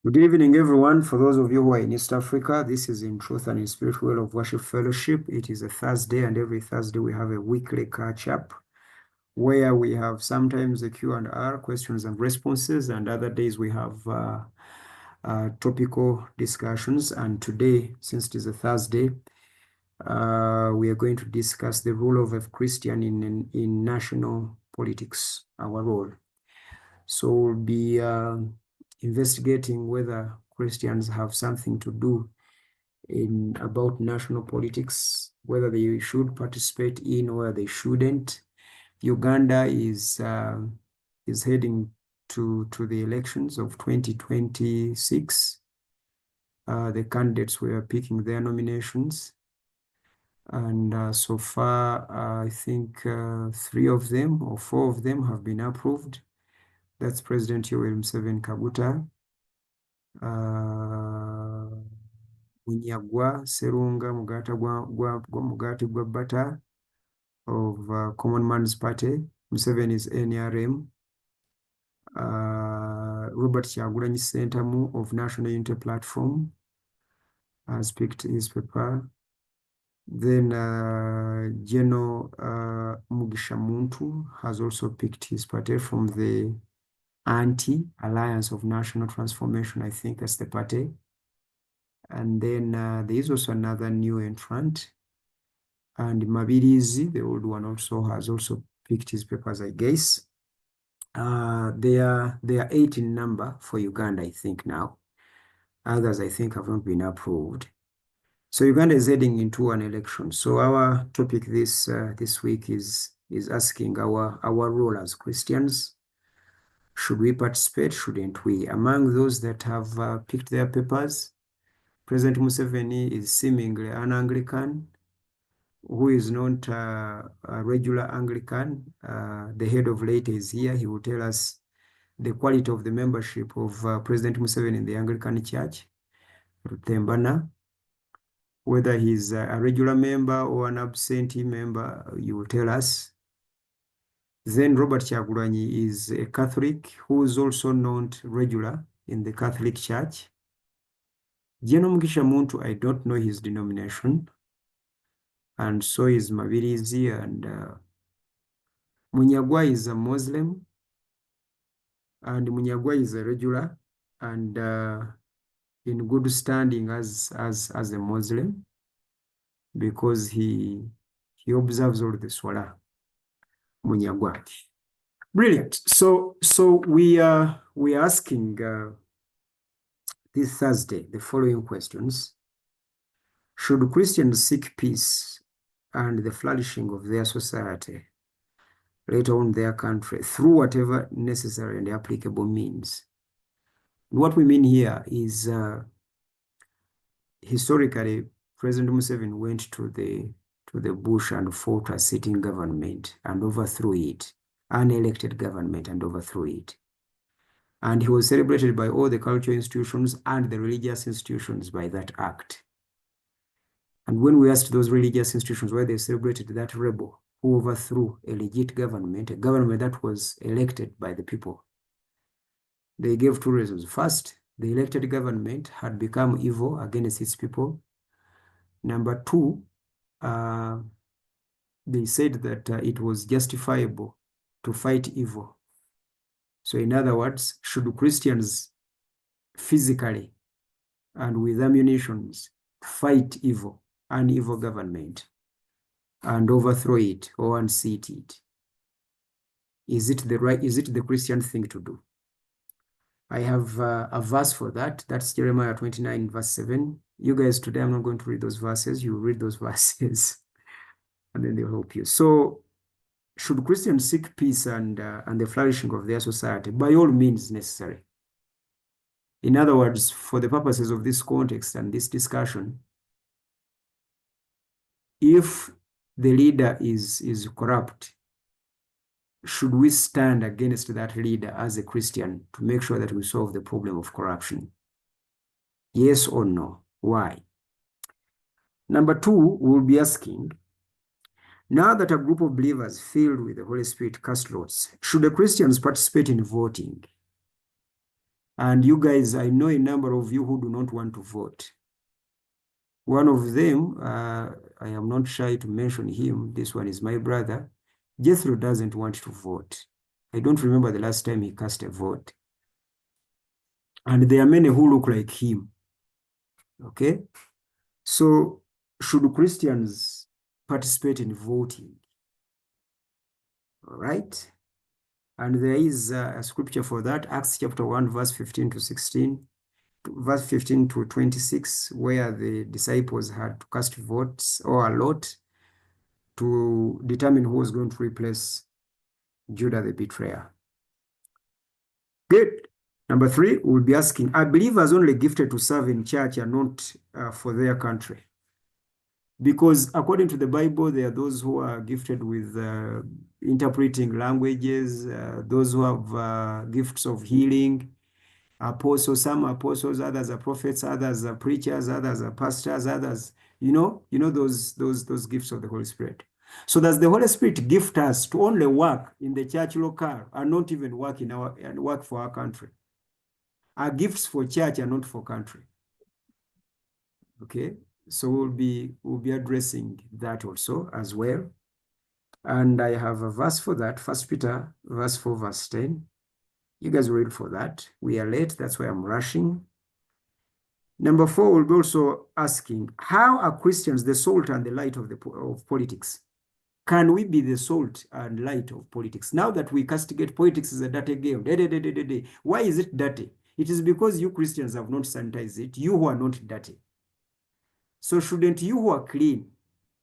Good evening, everyone. For those of you who are in East Africa, this is In Truth and in Spirit Well of Worship Fellowship. It is a Thursday, and every Thursday we have a weekly catch-up where we have sometimes a Q&R, questions and responses, and other days we have topical discussions. And today, since it is a Thursday, we are going to discuss the role of a Christian in national politics, our role. So we'll be investigating whether Christians have something to do about national politics, whether they should participate in or they shouldn't. Uganda is heading to the elections of 2026. The candidates were picking their nominations, and so far I think 3 of them or 4 of them have been approved. That's President Yoweri Museveni Kaguta, Munyagwa Serunga Mugata Mugati Gwabata of Common Man's Party. Museveni is NRM. Robert Kyagulanyi Ssentamu of National Unity Platform has picked his paper. Then General Mugisha Muntu has also picked his party from the Alliance of National Transformation. I think that's the party. And then there is also another new entrant. And Mabirizi, the old one, has also picked his papers, I guess. They are 8 in number for Uganda, I think now. Others, I think, have not been approved. So Uganda is heading into an election. So our topic this week is asking our role as Christians. Should we participate? Shouldn't we? Among those that have picked their papers, President Museveni is seemingly an Anglican who is not a regular Anglican. The head of laity is here. He will tell us the quality of the membership of President Museveni in the Anglican Church, Rutembana. Whether he's a regular member or an absentee member, you will tell us. Then Robert Kyagulanyi is a Catholic who is also not regular in the Catholic Church. General Mugisha Muntu, I don't know his denomination. And so is Mabirizi, and Munyagwa is a Muslim, and Munyagwa is a regular and in good standing as a Muslim because he observes all the Swala. Munyagwa. Brilliant. So we are asking this Thursday the following questions. Should Christians seek peace and the flourishing of their society, later on their country, through whatever necessary and applicable means? What we mean here is historically, President Museveni went to the bush and fought a sitting government and overthrew it, unelected government, and overthrew it. And he was celebrated by all the cultural institutions and the religious institutions by that act. And when we asked those religious institutions why they celebrated that rebel who overthrew a legit government, a government that was elected by the people, they gave 2 reasons. First, the elected government had become evil against its people. Number 2, they said that it was justifiable to fight evil. So in other words, should Christians physically and with ammunitions fight evil, an evil government, and overthrow it or unseat it? Is it the Christian thing to do? I have a verse for that. That's Jeremiah 29, verse 7. You guys, today I'm not going to read those verses. You read those verses and then they'll help you. So should Christians seek peace and the flourishing of their society? By all means necessary. In other words, for the purposes of this context and this discussion, if the leader is corrupt, should we stand against that leader as a Christian to make sure that we solve the problem of corruption? Yes or no? Why? Number 2, we'll be asking, now that a group of believers filled with the Holy Spirit cast lots, should the Christians participate in voting? And you guys, I know a number of you who do not want to vote. One of them, I am not shy to mention him. This one is my brother. Jethro doesn't want to vote. I don't remember the last time he cast a vote. And there are many who look like him. Okay? So, should Christians participate in voting? All right? And there is a scripture for that, Acts chapter 1, verse 15 to 16, verse 15 to 26, where the disciples had to cast votes or a lot to determine who was going to replace Judah the betrayer. Good. Number 3, we'll be asking, are believers only gifted to serve in church and not for their country? Because according to the Bible, there are those who are gifted with interpreting languages, those who have gifts of healing, apostles, some apostles, others are prophets, others are preachers, others are pastors, others, you know those gifts of the Holy Spirit. So does the Holy Spirit gift us to only work in the church local and not even work for our country? Our gifts for church are not for country. Okay, so we'll be addressing that also as well. And I have a verse for that, 1 Peter verse 4, verse 10. You guys read for that. We are late, that's why I'm rushing. Number 4, we'll be also asking, how are Christians the salt and the light of politics? Can we be the salt and light of politics? Now that we castigate politics as a dirty game, why is it dirty? It is because you Christians have not sanitized it, you who are not dirty. So shouldn't you who are clean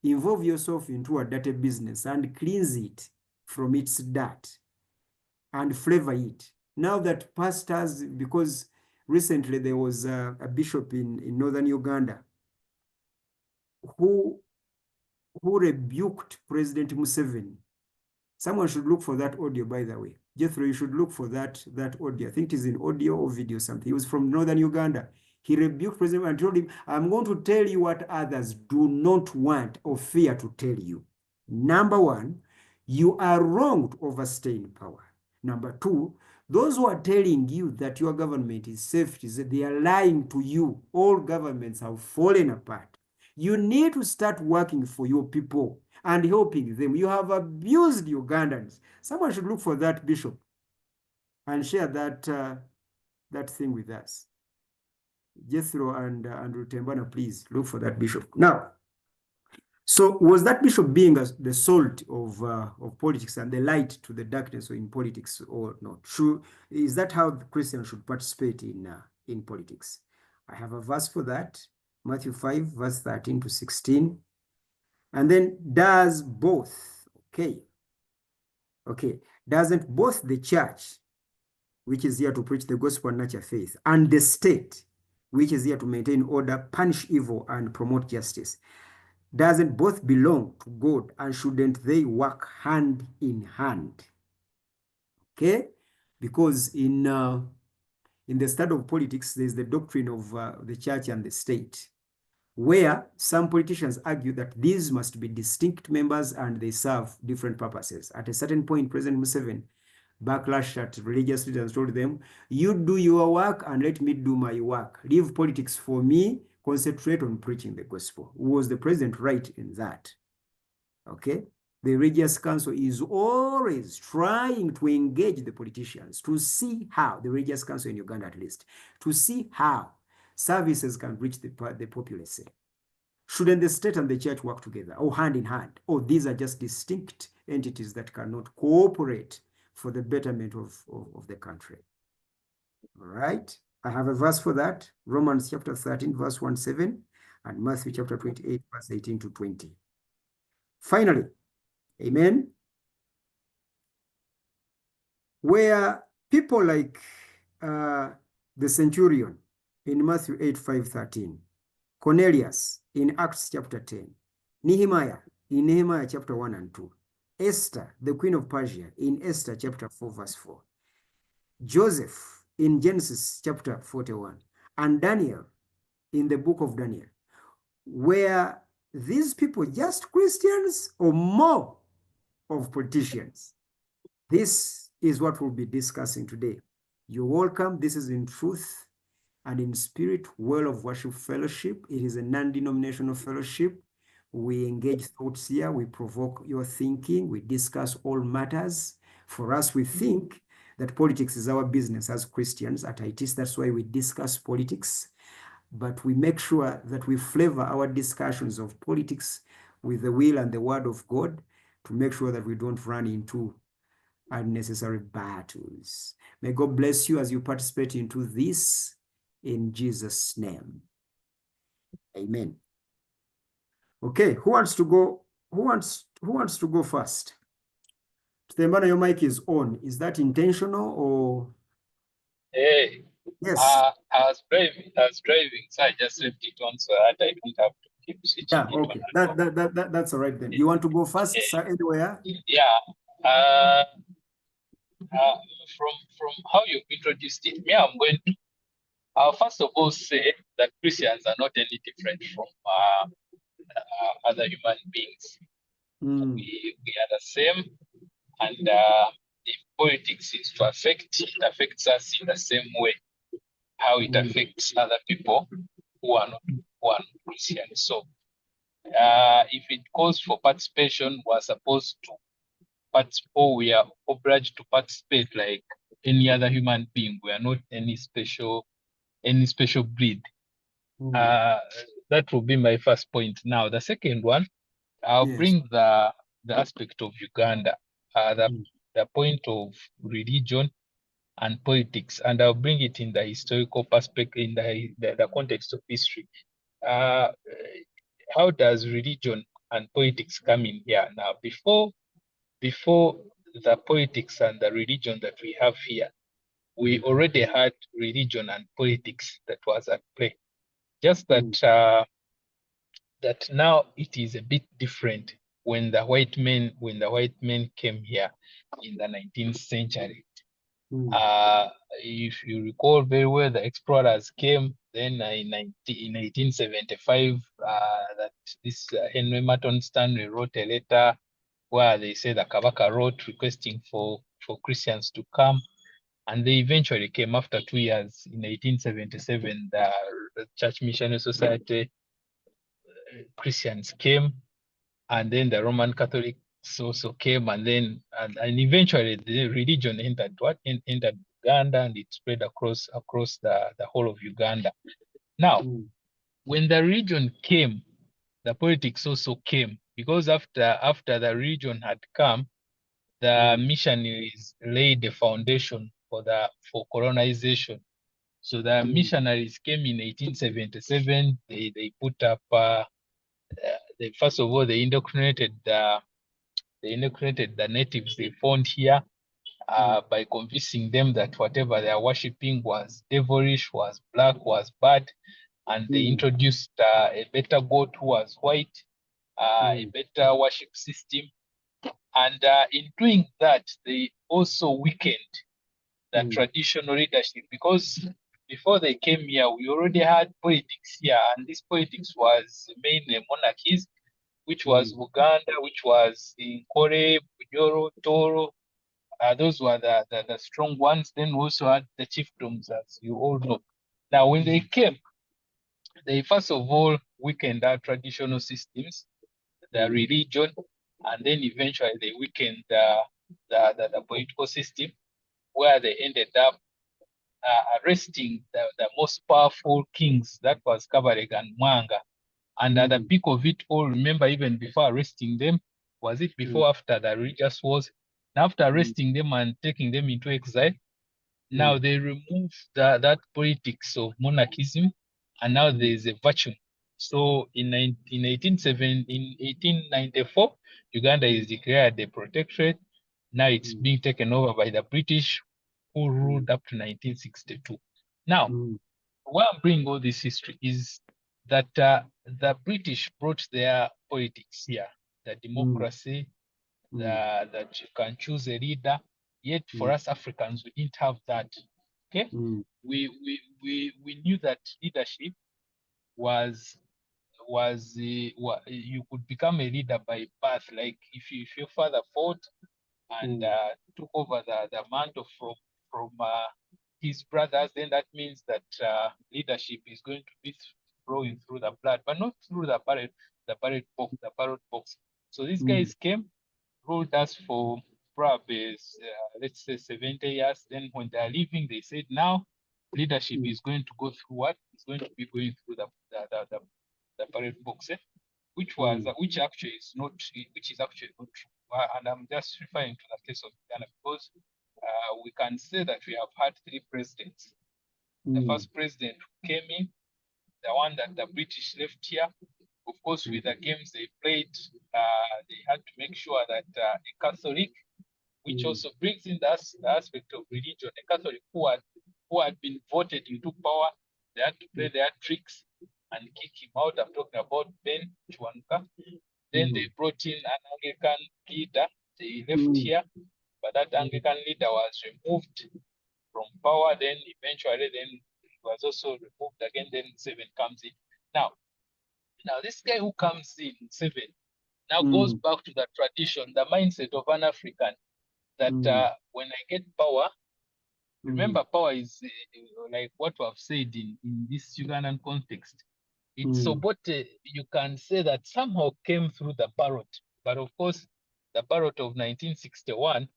involve yourself into a dirty business and cleanse it from its dirt and flavor it? Now that pastors, because recently there was a bishop in northern Uganda who rebuked President Museveni. Someone should look for that audio, by the way. Jethro, you should look for that audio. I think it is in audio or video something. He was from northern Uganda. He rebuked President and told him, I'm going to tell you what others do not want or fear to tell you. Number 1, you are wrong to overstay in power. Number 2, those who are telling you that your government is safe, they are lying to you. All governments have fallen apart. You need to start working for your people and helping them. You have abused Ugandans. Someone should look for that bishop and share that thing with us. Jethro and Andrew Tembana, please look for that bishop. Now, so was that bishop being the salt of politics and the light to the darkness in politics or not? Is that how the Christian should participate in politics? I have a verse for that, Matthew 5, verse 13 to 16. And then does both, okay, doesn't both the church, which is here to preach the gospel and nurture faith, and the state, which is here to maintain order, punish evil, and promote justice, doesn't both belong to God, and shouldn't they work hand in hand? Okay, because in the study of politics, there's the doctrine of the church and the state, where some politicians argue that these must be distinct members and they serve different purposes. At a certain point, President Museveni backlash at religious leaders told them, you do your work and let me do my work. Leave politics for me, concentrate on preaching the gospel. Was the president right in that? Okay. The religious council is always trying to engage the politicians to see how, the religious council in Uganda at least, to see how services can reach the populace. Shouldn't the state and the church work together or hand in hand? Or these are just distinct entities that cannot cooperate for the betterment of the country? All right. I have a verse for that. Romans chapter 13, verse 17, and Matthew chapter 28, verse 18 to 20. Finally, amen, where people like the centurion in Matthew 8, 5, 13, Cornelius in Acts chapter 10, Nehemiah in Nehemiah chapter 1 and 2, Esther, the queen of Persia, in Esther chapter 4, verse 4, Joseph in Genesis chapter 41, and Daniel in the book of Daniel. Were these people just Christians or more of politicians? This is what we'll be discussing today. You're welcome. This is In Truth and in Spirit, World of Worship Fellowship. It is a non-denominational fellowship. We engage thoughts here. We provoke your thinking. We discuss all matters. For us, we think that politics is our business as Christians at ITiS. That's why we discuss politics. But we make sure that we flavor our discussions of politics with the will and the word of God to make sure that we don't run into unnecessary battles. May God bless you as you participate into this in Jesus' name. Amen. Okay, who wants to go? Who wants to go first? Stembana, your mic is on. Is that intentional or? Hey, Yes. I was driving, so I just left it on so that I don't have to keep switching Yeah, it okay. on and off. That's all right then. You want to go first, Eh, sir, anywhere? Yeah. Uh, from how you introduced it, me, I'm going to first of all say that Christians are not any different from other human beings. Mm, We are the same, and if politics is to affect, it affects us in the same way how it mm, affects other people who are not Christians. So if it calls for participation, we're supposed to participate, or we are obliged to participate like any other human being. We are not any special breed. mm. That will be my first point. Now, the second one, I'll Yes. bring the aspect of Uganda, Mm, the point of religion and politics, and I'll bring it in the historical perspective, in the context of history. Uh, how does religion and politics come in here? Now, before the politics and the religion that we have here, we already had religion and politics that was at play. Just mm, that now it is a bit different when the white men came here in the 19th century. mm, If you recall very well, the explorers came then in 1875. That this Henry Merton Stanley wrote a letter where they say that Kabaka wrote requesting for Christians to come, and they eventually came after 2 years. In 1877, the Church Missionary Society Christians came, and then the Roman Catholics also came, and then and eventually the religion entered Uganda, and it spread across the whole of Uganda. Now, mm, when the religion came, the politics also came, because after the religion had come, the mm, missionaries laid the foundation for colonization. So the mm, missionaries came in 1877. They put up first of all they indoctrinated the natives they found here mm, by convincing them that whatever they are worshipping was devilish, was black, was bad, and they mm, introduced a better god who was white, a mm, better worship system, and in doing that, they also weakened the mm, traditional leadership, because before they came here, we already had politics here, and this politics was mainly monarchies, which was mm, Uganda, which was in Kore, Bunyoro, Toro. Those were the strong ones. Then we also had the chiefdoms, as you all know. Now, when they came, they first of all weakened our traditional systems, the mm, religion, and then eventually they weakened the political system, where they ended up arresting the most powerful kings, that was Kabarega and Mwanga. And at the mm, peak of it all, remember, even before arresting them, was it mm, before after the religious wars? And after mm, arresting them and taking them into exile, now mm, they remove that politics of monarchism, and now there mm, is a vacuum. So in 1894, Uganda is declared a protectorate. Now it's mm, being taken over by the British, who mm, ruled up to 1962. Now, mm, why I'm bringing all this history is that the British brought their politics here, the mm, democracy, mm, that you can choose a leader. Yet for mm, us Africans, we didn't have that. Okay, mm, we knew that leadership was you could become a leader by birth. Like if your father fought and mm, took over the mantle from his brothers, then that means that leadership is going to be flowing through the blood, but not through the ballot box. So these guys came, ruled us for probably, let's say 70 years. Then when they are leaving, they said now leadership is going to go through what? It's going to be going through the ballot box, which actually is not, which is actually not true. And I'm just referring to the case of Ghana because we can say that we have had 3 presidents. The first president who came in, the one that the British left here, of course, with the games they played, they had to make sure that a Catholic, which also brings in the aspect of religion, a Catholic who had been voted into power, they had to play their tricks and kick him out. I'm talking about Ben Chwanuka. Then they brought in an Anglican leader. They left here, but that Anglican leader was removed from power. Then eventually, then it was also removed again. Then 7 comes in. Now this guy who comes in 7 now goes back to the tradition, the mindset of an African that when I get power, remember power is like what we have said in this Ugandan context. It's so what you can say that somehow came through the ballot, but of course, the ballot of 1961,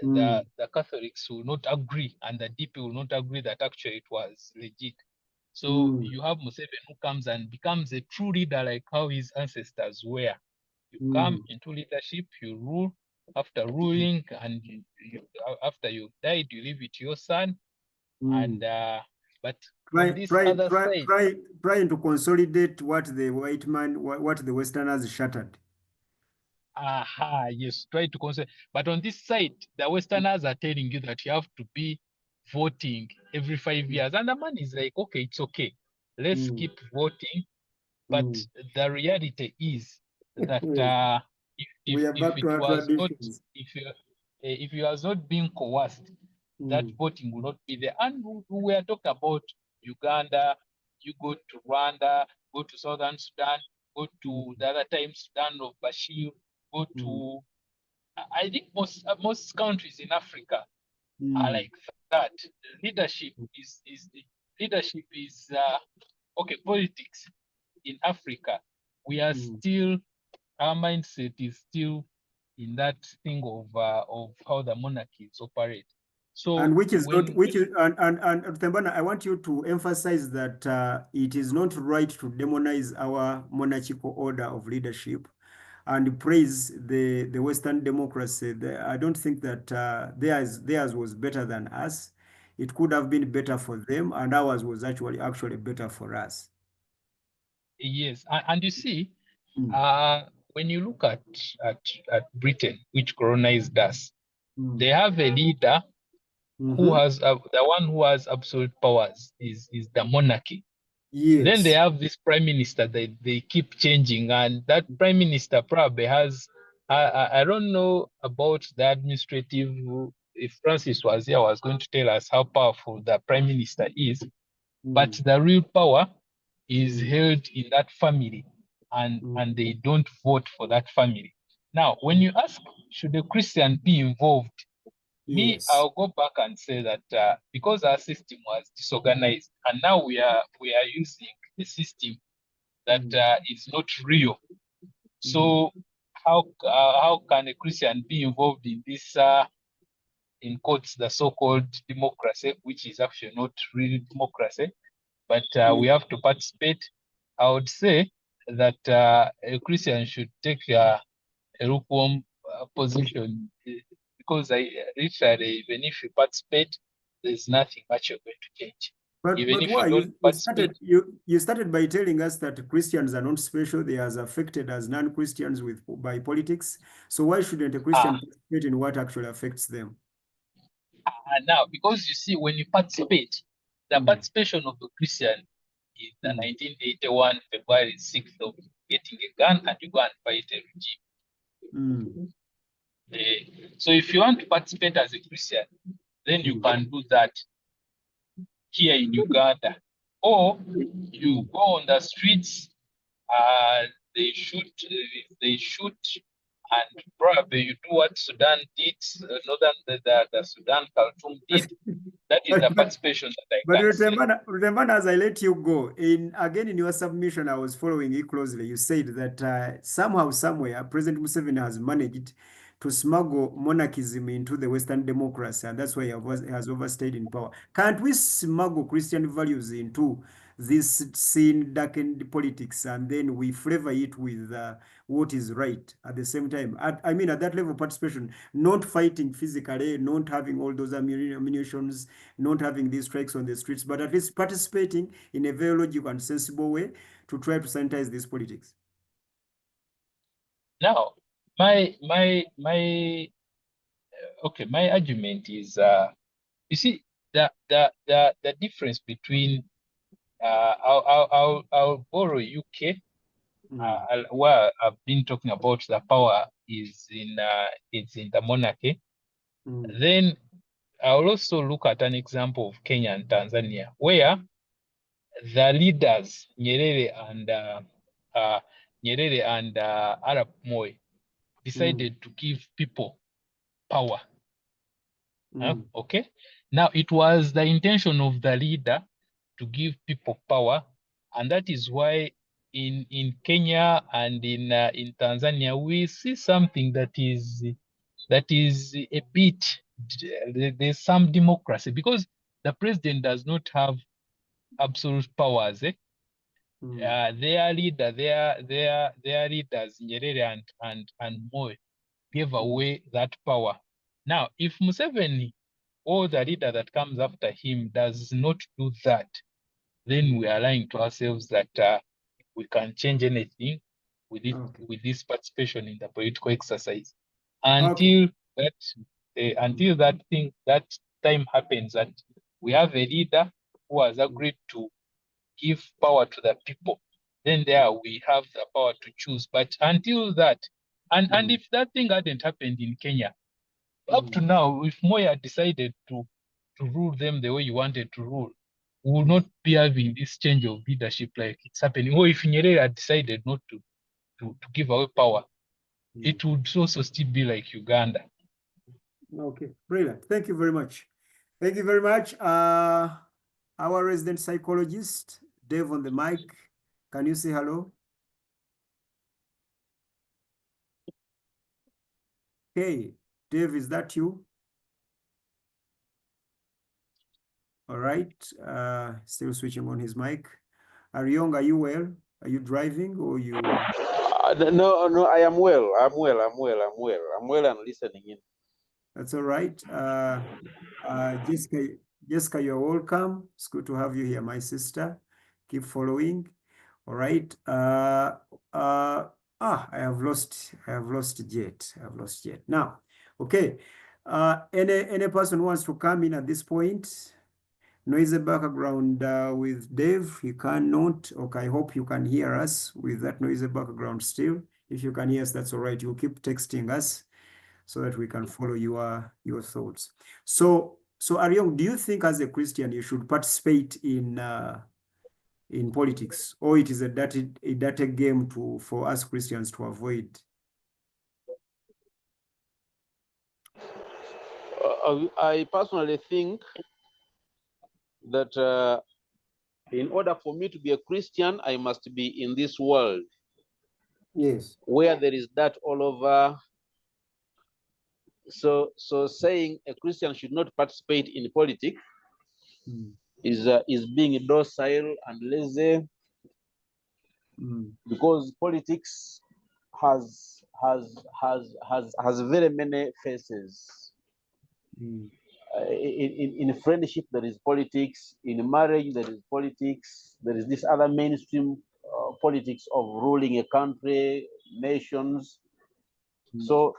the Catholics will not agree, and the DP will not agree that actually it was legit. So you have Museveni who comes and becomes a true leader like how his ancestors were. You come into leadership, you rule. After ruling, and after you died, you leave it to your son. And but on this other side, trying to consolidate what the white man, what the Westerners shattered. Yes, try to consider. But on this side, the Westerners are telling you that you have to be voting every 5 years. And the man is like, okay, it's okay. Let's keep voting. But the reality is that we are back to our traditions. if you was not being coerced, that voting will not be there. And we are talking about Uganda, you go to Rwanda, go to Southern Sudan, go to the other time Sudan of Bashir, go to I think most countries in Africa are like that. Leadership is okay. Politics in Africa, we are still, our mindset is still in that thing of how the monarchies operate. So and which is not, which is, and Thembana, I want you to emphasize that it is not right to demonize our monarchical order of leadership and praise the Western democracy. I don't think that theirs was better than us. It could have been better for them, and ours was actually better for us. Yes, and you see, when you look at Britain, which colonized us, they have a leader who has the one who has absolute powers is the monarchy. Yes. Then they have this prime minister that they keep changing, and that prime minister probably has I don't know about the administrative. If Francis was here, I was going to tell us how powerful the prime minister is, but the real power is held in that family, and they don't vote for that family. Now, when you ask, should a Christian be involved? Me, I'll go back and say that because our system was disorganized, and now we are using a system that is not real. So how can a Christian be involved in this in quotes the so-called democracy, which is actually not really democracy, but we have to participate? I would say that a Christian should take a lukewarm position, because literally, even if you participate, there's nothing much you're going to change. Even But if why? you don't participate, You started by telling us that Christians are not special; they are as affected as non-Christians by politics. So why shouldn't a Christian participate in what actually affects them? now, because you see, when you participate, the participation of the Christian is the 1981 February 6th of getting a gun and you go and fight a regime. So if you want to participate as a Christian, then you can do that here in Uganda, or you go on the streets. They shoot and probably you do what Sudan did, the Sudan Khartoum did. That is the But participation that I But can see. remember, as I let you go, in your submission, I was following you closely. You said that somehow, somewhere, President Museveni has managed to smuggle monarchism into the Western democracy, and that's why he has overstayed in power. Can't we smuggle Christian values into this sin darkened politics, and then we flavor it with what is right at the same time? I mean, at that level of participation, not fighting physically, not having all those ammunitions, not having these strikes on the streets, but at least participating in a very logical and sensible way to try to sanitize this politics. Now, my argument is, you see, the difference between I'll borrow UK, where I've been talking about the power is in the monarchy. Then I'll also look at an example of Kenya and Tanzania, where the leaders Nyerere and Arap Moi decided to give people power. Okay. Now it was the intention of the leader to give people power, and that is why in Kenya and in Tanzania we see something that is a bit, there's some democracy, because the president does not have absolute powers. Their leaders Nyerere and Moi gave away that power. Now, if Museveni or the leader that comes after him does not do that, then we are lying to ourselves that we can change anything with it, with this participation in the political exercise. Until that time happens, that we have a leader who has agreed to give power to the people, then there we have the power to choose. But until that, and if that thing hadn't happened in Kenya, up to now, if Moi had decided to rule them the way you wanted to rule, we would not be having this change of leadership like it's happening. Or if Nyerere had decided not to give away power, it would also still be like Uganda. Okay, brilliant. Thank you very much. Thank you very much. Our resident psychologist, Dave on the mic. Can you say hello? Hey, Dave, is that you? All right. Still switching on his mic. Ariong, are you well? Are you driving or you? No, I am well. I'm well and listening in. That's all right. Jessica, you're welcome. It's good to have you here, my sister. Keep following. All right. I have lost Jet. Now, okay. Any person who wants to come in at this point? Noisy background with Dave. He cannot. Okay, I hope you can hear us with that noisy background still. If you can hear us, that's all right. You keep texting us so that we can follow your thoughts. So Ariong, do you think as a Christian you should participate in politics, or it is a dirty game for us Christians to avoid? I personally think that in order for me to be a Christian, I must be in this world. Yes. Where there is that all over. So saying a Christian should not participate in politics is being docile and lazy, because politics has very many faces. In friendship there is politics, in marriage there is politics, there is this other mainstream politics of ruling a country, nations. So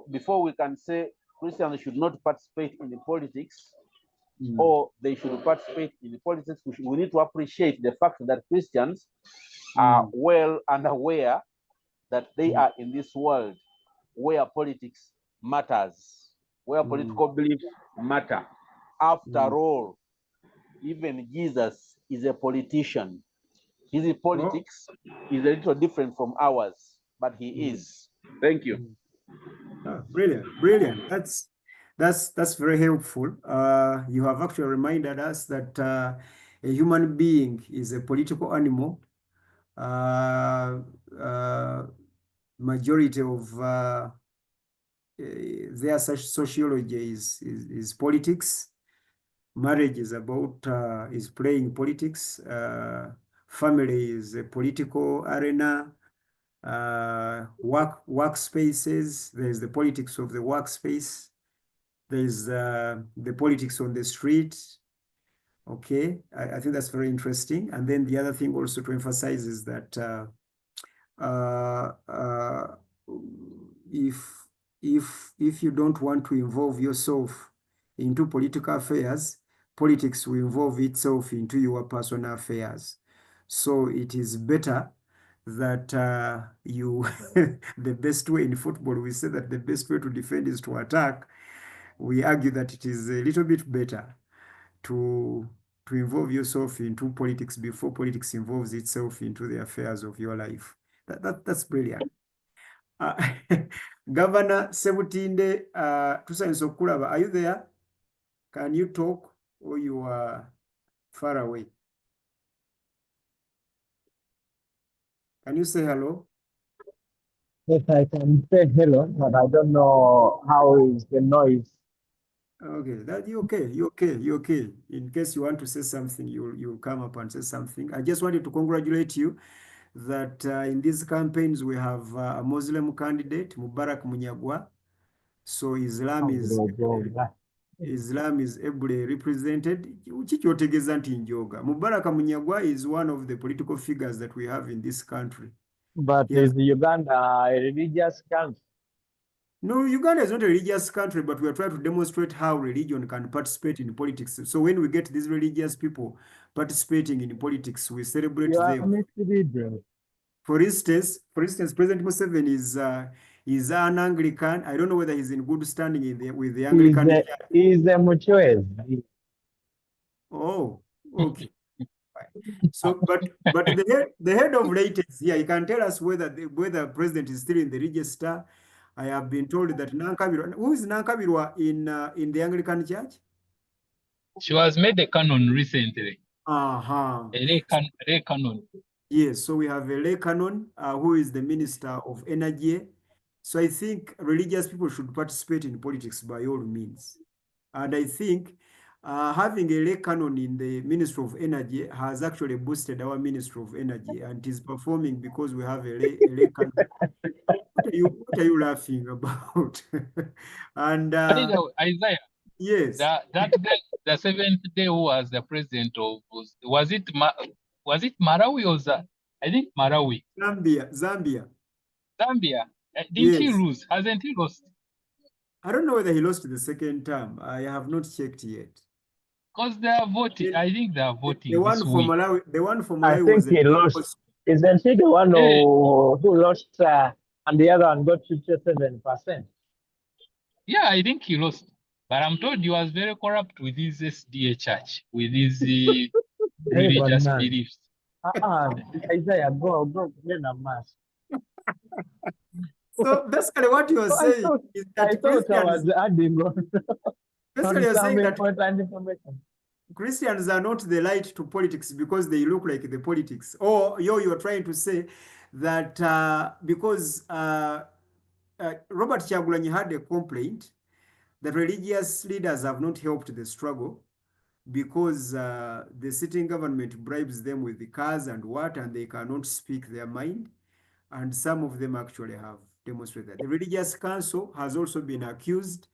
before we can say Christians should not participate in the politics, or they should participate in the politics, we need to appreciate the fact that Christians are well and aware that they are in this world where politics matters, where political beliefs matter. After all, even Jesus is a politician. His politics is a little different from ours, but he is. Thank you. Oh, brilliant, brilliant. That's very helpful. You have actually reminded us that a human being is a political animal. Majority of their sociology is politics. Marriage is about is playing politics. Family is a political arena. Workspaces, there's the politics of the workspace. There's the politics on the street. Okay, I think that's very interesting. And then the other thing also to emphasize is that uh, uh, if if you don't want to involve yourself into political affairs, politics will involve itself into your personal affairs. So it is better that you the best way in football, we say that the best way to defend is to attack. We argue that it is a little bit better to involve yourself into politics before politics involves itself into the affairs of your life. That's brilliant. Governor Sebutinde, tusanyiza okulaba. Are you there? Can you talk or you are far away? Can you say hello? Yes, I can say hello, but I don't know how is the noise. Okay, that you okay, you okay, you okay. In case you want to say something, you'll come up and say something. I just wanted to congratulate you that in these campaigns we have a Muslim candidate, Mubarak Munyagwa. So Islam is ably represented. Kikyotegeeza nti njoga. Mubarak Munyagwa is one of the political figures that we have in this country. But Yes. is Uganda a religious country? No, Uganda is not a religious country, but we are trying to demonstrate how religion can participate in politics. So when we get these religious people participating in politics, we celebrate You are them. misleading. For instance, President Museveni is an Anglican. I don't know whether he's in good standing with the Anglican Church. He's a Muchwez. Oh, okay. So, but the head of latest, yeah, you can tell us whether the president is still in the register. I have been told that Nankabirwa, who is Nankabirwa in the Anglican Church? She was made a canon recently. Uh-huh. A lay canon. Yes, so we have a lay canon who is the Minister of Energy. So I think religious people should participate in politics by all means. And I think having a lay canon in the Ministry of Energy has actually boosted our Ministry of Energy and is performing because we have a lay canon. What are you laughing about? And Isaiah, yes, that guy, the seventh day who was the president of, was it Malawi or I think Malawi. Zambia. Didn't he Yes. lose? Hasn't he lost? I don't know whether he lost the second term. I have not checked yet. Because they are voting. I think they are voting The one this for week. Malawi, I was think he lost. Isn't he the one who lost and the other one got 57%? Yeah, I think he lost. But I'm told he was very corrupt with his SDA church, with his religious beliefs. Isaiah, go get a mask. So basically what you are saying is that I thought I was adding on, basically you're saying that important information. Christians are not the light to politics because they look like the politics. Or you're trying to say that because Robert Kyagulanyi had a complaint that religious leaders have not helped the struggle because the sitting government bribes them with the cars and what, and they cannot speak their mind. And some of them actually have demonstrated that. The religious council has also been accused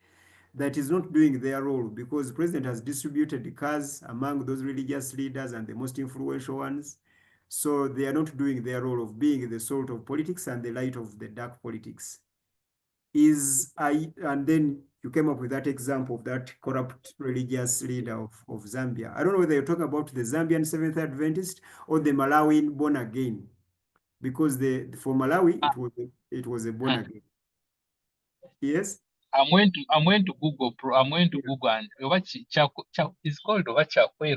that is not doing their role because the president has distributed the cars among those religious leaders and the most influential ones. So they are not doing their role of being the salt of politics and the light of the dark politics. And then you came up with that example of that corrupt religious leader of Zambia. I don't know whether you're talking about the Zambian Seventh Adventist or the Malawian born again, because for Malawi it was a born again. Yes. I'm going to Google. I'm going to Google and it's called Chakwe.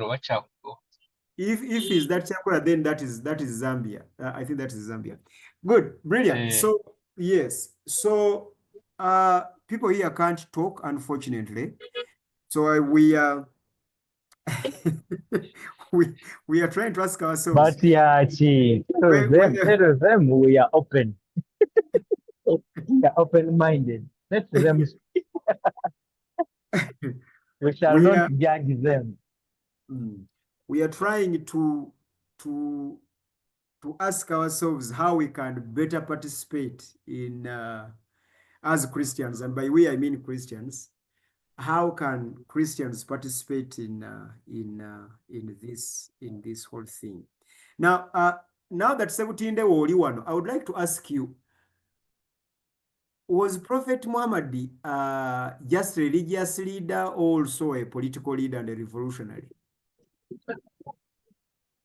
If it's that Chakura, then that is Zambia. I think that is Zambia. Good, brilliant. So Yes. So people here can't talk, unfortunately. So we we we are trying to ask ourselves But yeah, where tell them we are open. We are open-minded. Let them, we shall we not are judge them. mm, we are trying to to ask ourselves how we can better participate in as Christians, and by we I mean Christians. How can Christians participate in this whole thing? Now, now that 17 day oli wano, I would like to ask you: was Prophet Muhammad just a religious leader, or also a political leader and a revolutionary?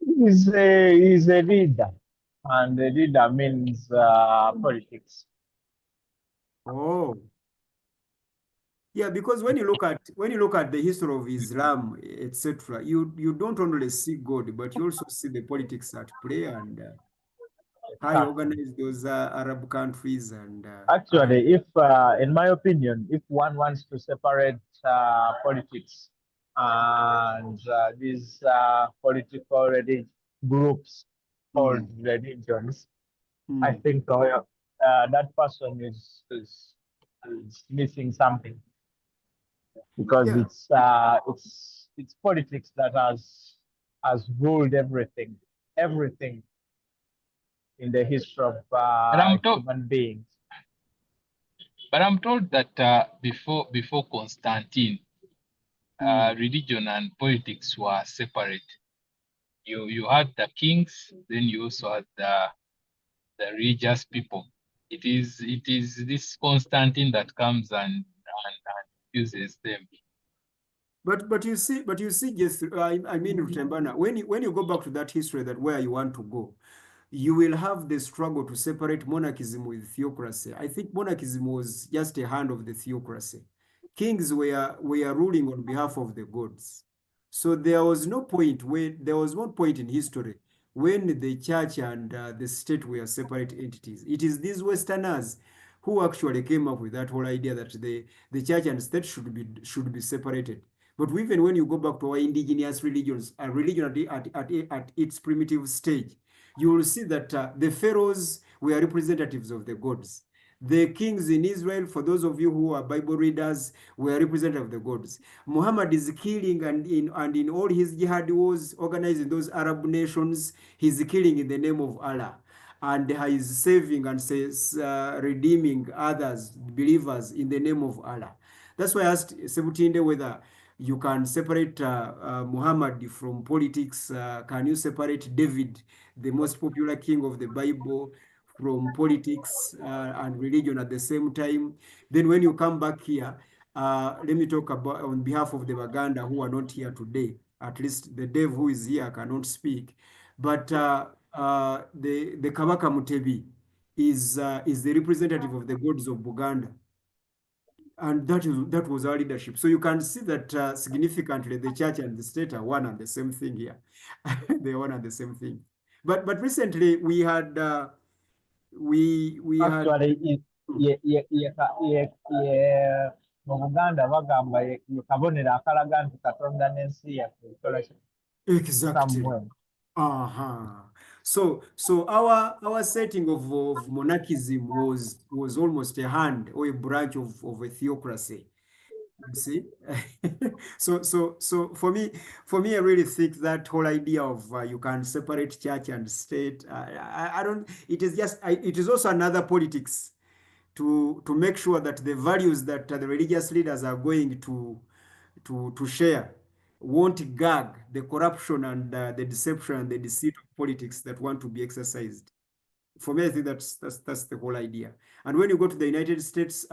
He's a leader, and a leader means politics. Oh, yeah, because when you look at the history of Islam, etc., you don't only see God, but you also see the politics at play and how you Exactly. organize those Arab countries and Actually, if, in my opinion, if one wants to separate politics and these political groups called mm, religions, I mm, think that person is missing something because yeah. it's politics that has ruled everything in the history of But I'm told, human beings. but I'm told that before Constantine, Mm. religion and politics were separate. You had the kings, then you also had the religious people. It is this Constantine that comes and uses them. But you see, just I mean, Rutembana, when you go back to that history, that where you want to go, you will have the struggle to separate monarchism with theocracy. I think monarchism was just a hand of the theocracy. Kings were ruling on behalf of the gods. So there was one point in history when the church and the state were separate entities. It is these Westerners who actually came up with that whole idea that the church and state should be separated. But even when you go back to our indigenous religions, a religion at its primitive stage, you will see that the pharaohs were representatives of the gods. The kings in Israel, for those of you who are Bible readers, were representatives of the gods. Muhammad is killing, and in all his jihad wars organized in those Arab nations, he's killing in the name of Allah. And he is saving and says, redeeming others, believers, in the name of Allah. That's why I asked Sebutinde whether you can separate Muhammad from politics. Can you separate David, the most popular king of the Bible, from politics and religion at the same time? Then when you come back here, let me talk about on behalf of the Baganda who are not here today. At least the Dev who is here cannot speak. But the Kabaka Mutebi is the representative of the gods of Buganda, and that was our leadership. So you can see that significantly the church and the state are one and the same thing here. They are one and the same thing. But recently we had Actually, mm, mu Buganda bagamba ye kabonero akalaga nti Katonda n'ensi yaffe ekola exactly. somewhere. Uh-huh. So our setting of monarchism was almost a hand or a branch of a theocracy. You see, so for me, I really think that whole idea of you can separate church and state. I don't. It is just. It is also another politics to make sure that the values that the religious leaders are going to share won't gag the corruption and the deception and the deceit of politics that want to be exercised. For me, I think that's the whole idea. And when you go to the United States,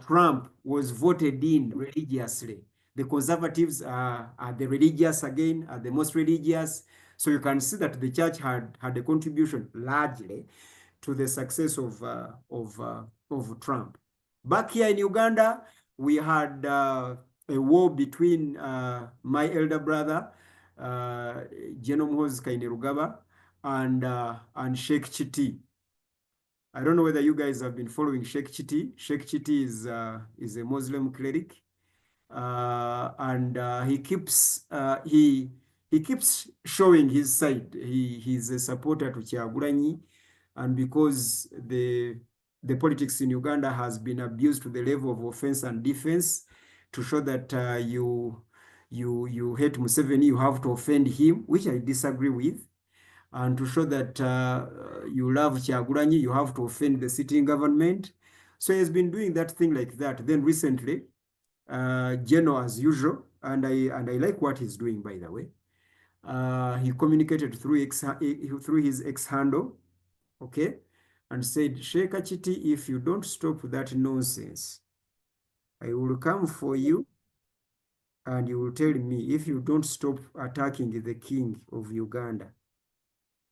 Trump was voted in religiously. The conservatives are the religious again, are the most religious. So you can see that the church had a contribution largely to the success of Trump. Back here in Uganda, we had a war between my elder brother, General Muhoozi Kainerugaba, and Sheikh Chiti. I don't know whether you guys have been following Sheikh Chiti. Sheikh Chiti is a Muslim cleric, and he keeps showing his side. He's a supporter to Kyagulanyi, and because the politics in Uganda has been abused to the level of offense and defense, to show that you hate Museveni, you have to offend him, which I disagree with. And to show that you love Kyagulanyi, you have to offend the sitting government. So he's been doing that thing like that. Then recently, Geno as usual, and I like what he's doing, by the way. He communicated through his X handle, okay, and said, Sheikh Chiti, if you don't stop that nonsense, I will come for you, and you will tell me if you don't stop attacking the king of Uganda.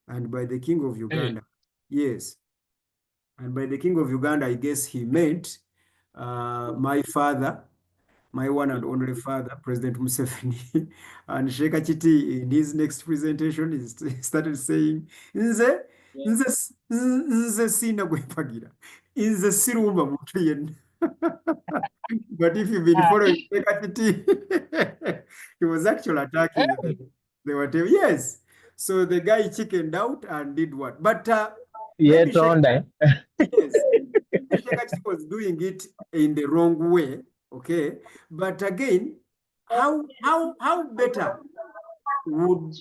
And by the king of Uganda, yes. And by the king of Uganda, I guess he meant my father, my one and only father, President Museveni. And Sheikh Chiti, in his next presentation, he started saying, Nze, nze sina gwepagira. Nze sirumba muntu yenna. But if you've been following Sheikh Chiti, he was actually attacking the whatever. Yes. So the guy chickened out and did what? But Yeah, maybe Sheikh, yes, maybe Sheikh Chiti was doing it in the wrong way. Okay. But again, how better would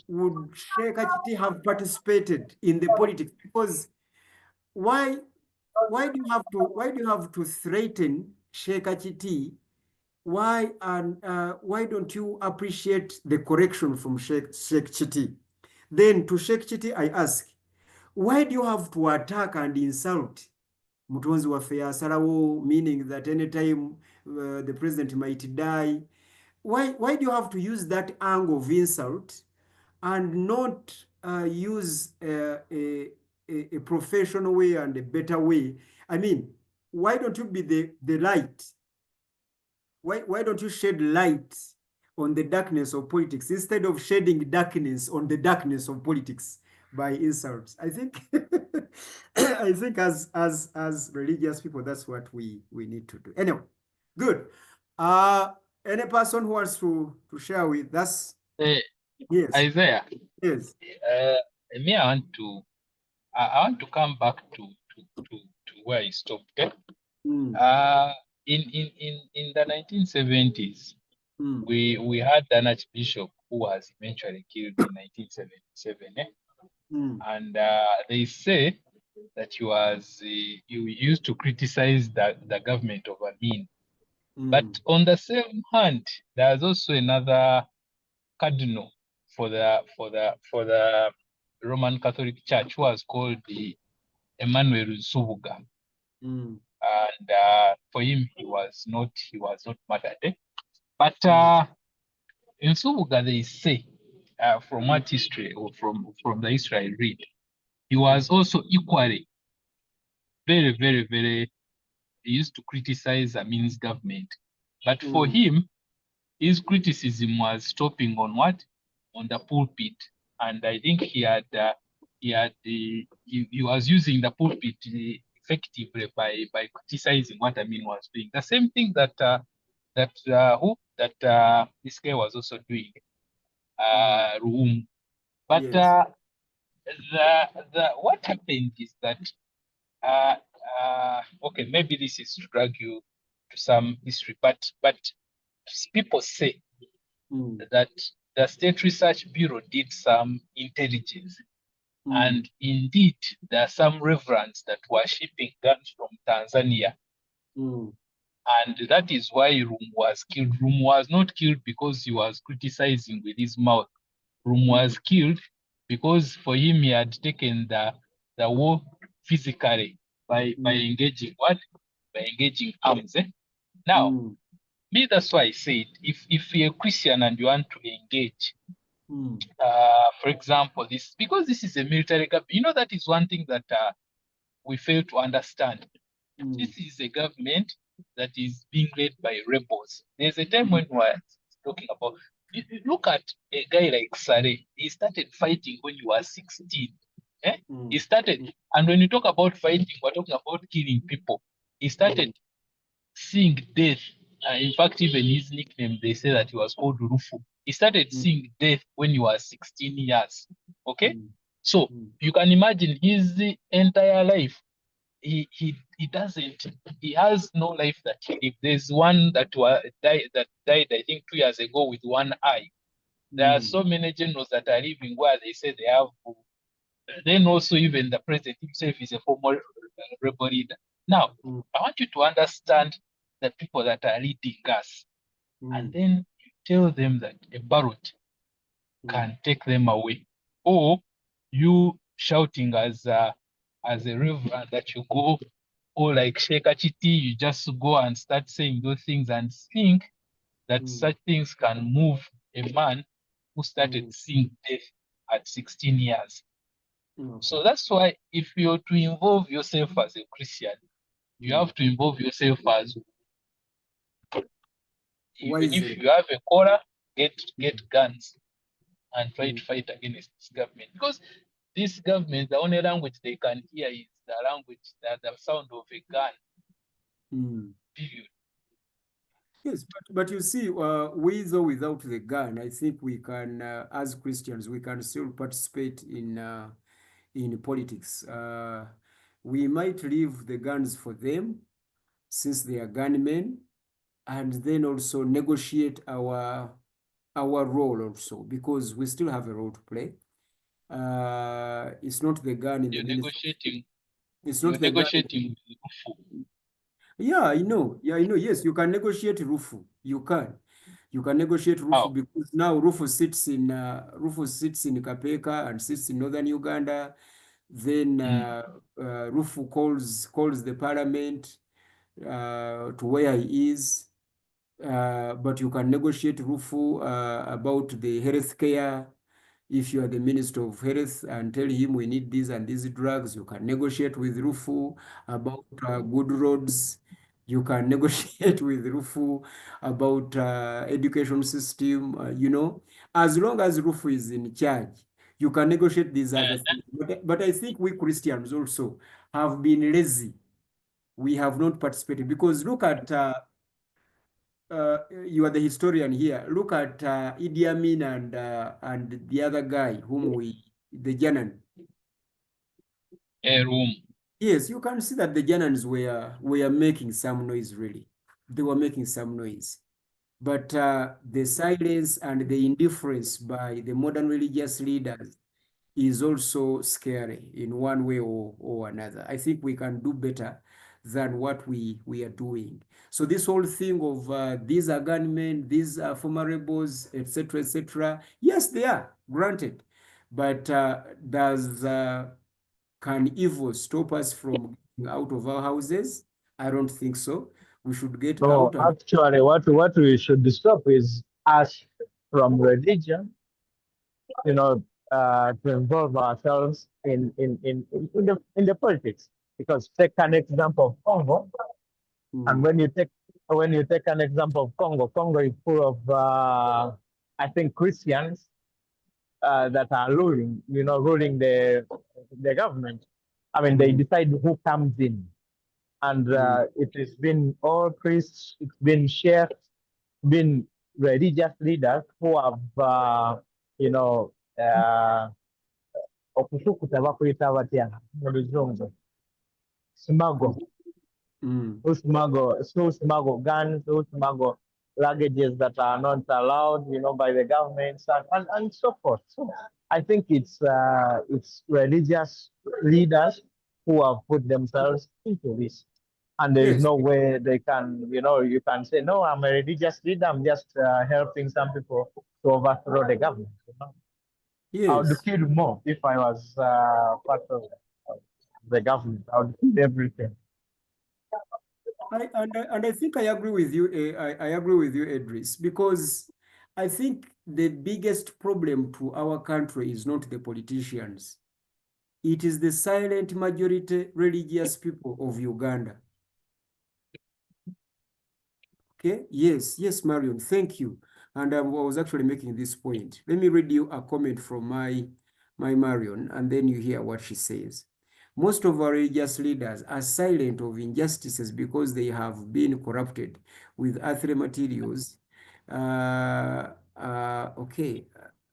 Sheikh Chiti have participated in the politics? Because why do you have to threaten Sheikh Chiti? Why don't you appreciate the correction from Sheikh Chiti? Then to Sheikh Chiti, I ask, why do you have to attack and insult Mutonzi waffe yasalawo, meaning that anytime the president might die? Why do you have to use that angle of insult and not use a professional way and a better way? I mean, why don't you be the light? Why don't you shed light on the darkness of politics instead of shedding darkness on the darkness of politics by insults? I think I think as religious people, that's what we need to do. Anyway, good. Any person who wants to share with us? Yes. Isaiah, Yes. me, I want to come back to where I stopped. Okay? In the 1970s, we had an archbishop who was eventually killed in 1977, and they say that he used to criticize the government of Amin. But on the same hand, there's also another cardinal for the Roman Catholic Church who was called the Emmanuel Nsubuga. And for him, he was not murdered. But in Nsubuga, they say, from what history or from the history I read, he was also equally very, very, very. He used to criticize Amin's government, but for him, his criticism was stopping on what? On the pulpit, and I think he was using the pulpit effectively by criticizing what Amin was doing. The same thing that this guy was also doing, Ruum. But Yes. what happened is that okay, maybe this is to drag you to some history, but people say that the State Research Bureau did some intelligence, and indeed there are some reverends that were shipping guns from Tanzania, and that is why Rum was killed. Rum was not killed because he was criticizing with his mouth. Rum was killed because for him he had taken the war physically by engaging what? By engaging arms. Now, me, that's why I said if you're a Christian and you want to engage, for example, because this is a military government, you know, that is one thing that we fail to understand. This is a government that is being led by rebels. There's a time when we were talking about, look at a guy like Sare. He started fighting when he was 16. Eh? He started, and when you talk about fighting, we're talking about killing people. He started seeing death. In fact, even his nickname, they say that he was called Rufu. He started seeing death when he was 16 years. Okay? So you can imagine his entire life. He doesn't, he has no life that he lived. There's one that died, I think 2 years ago with one eye. There are so many generals that are living where they say they have. Then also even the president himself is a former rebel leader. Now, I want you to understand the people that are leading us, and then you tell them that a ballot can take them away, or you shouting as a reverend that you go, or like Sheikh Achiti, you just go and start saying those things and think that such things can move a man who started seeing death at 16 years. So that's why if you're to involve yourself as a Christian, you have to involve yourself as, even if you have a collar, get guns and try to fight against this government. Because this government, the only language they can hear is the language, the sound of a gun. Period. Yes, but you see, with or without the gun, I think we can, as Christians, we can still participate in politics. We might leave the guns for them, since they are gunmen, and then also negotiate our role also, because we still have a role to play. It's not the gun in the ministry. It's not the gun. Negotiating. Yeah, I know. Yeah, I know. Yes, you can negotiate Rufu. You can negotiate Rufu because now Rufu sits in Kapeka and sits in northern Uganda. Then Rufu calls the parliament to where he is. But you can negotiate Rufu about the health care. If you are the Minister of Health and tell him we need these and these drugs, you can negotiate with Rufu about good roads. You can negotiate with Rufu about education system, as long as Rufu is in charge, you can negotiate these other things. But I think we Christians also have been lazy. We have not participated because look at, you are the historian here. Look at Idi Amin and the other guy the Janan. Yes, you can see that the Janans were making some noise, really. They were making some noise. But the silence and the indifference by the modern religious leaders is also scary in one way or another. I think we can do better than what we are doing. So this whole thing of these are gunmen, these are former rebels, etc., yes, they are, granted. But can evil stop us from getting out of our houses? I don't think so. We should get No, out. And actually, what we should stop is us from religion, to involve ourselves in the politics. Because take an example of Congo, and when you take an example of Congo is full of I think Christians that are ruling the government. I mean, they decide who comes in, and it has been all priests, it's been chefs, been religious leaders who have okutukuta bakuyita batya mu luzungu, smuggle, who smuggle guns, who smuggle luggages that are not allowed, by the government, and so forth. So I think it's religious leaders who have put themselves into this. And there is yes, no way they can, you can say, no, I'm a religious leader, I'm just helping some people to overthrow the government. I would yes. kill more if I was part of the government. I would kill everything. And I think I agree with you. I agree with you, Edris, because I think the biggest problem to our country is not the politicians. It is the silent majority religious people of Uganda. Okay. Yes, Marion. Thank you. And I was actually making this point. Let me read you a comment from my my Marion, and then you hear what she says. Most of our religious leaders are silent of injustices because they have been corrupted with earthly materials. Okay,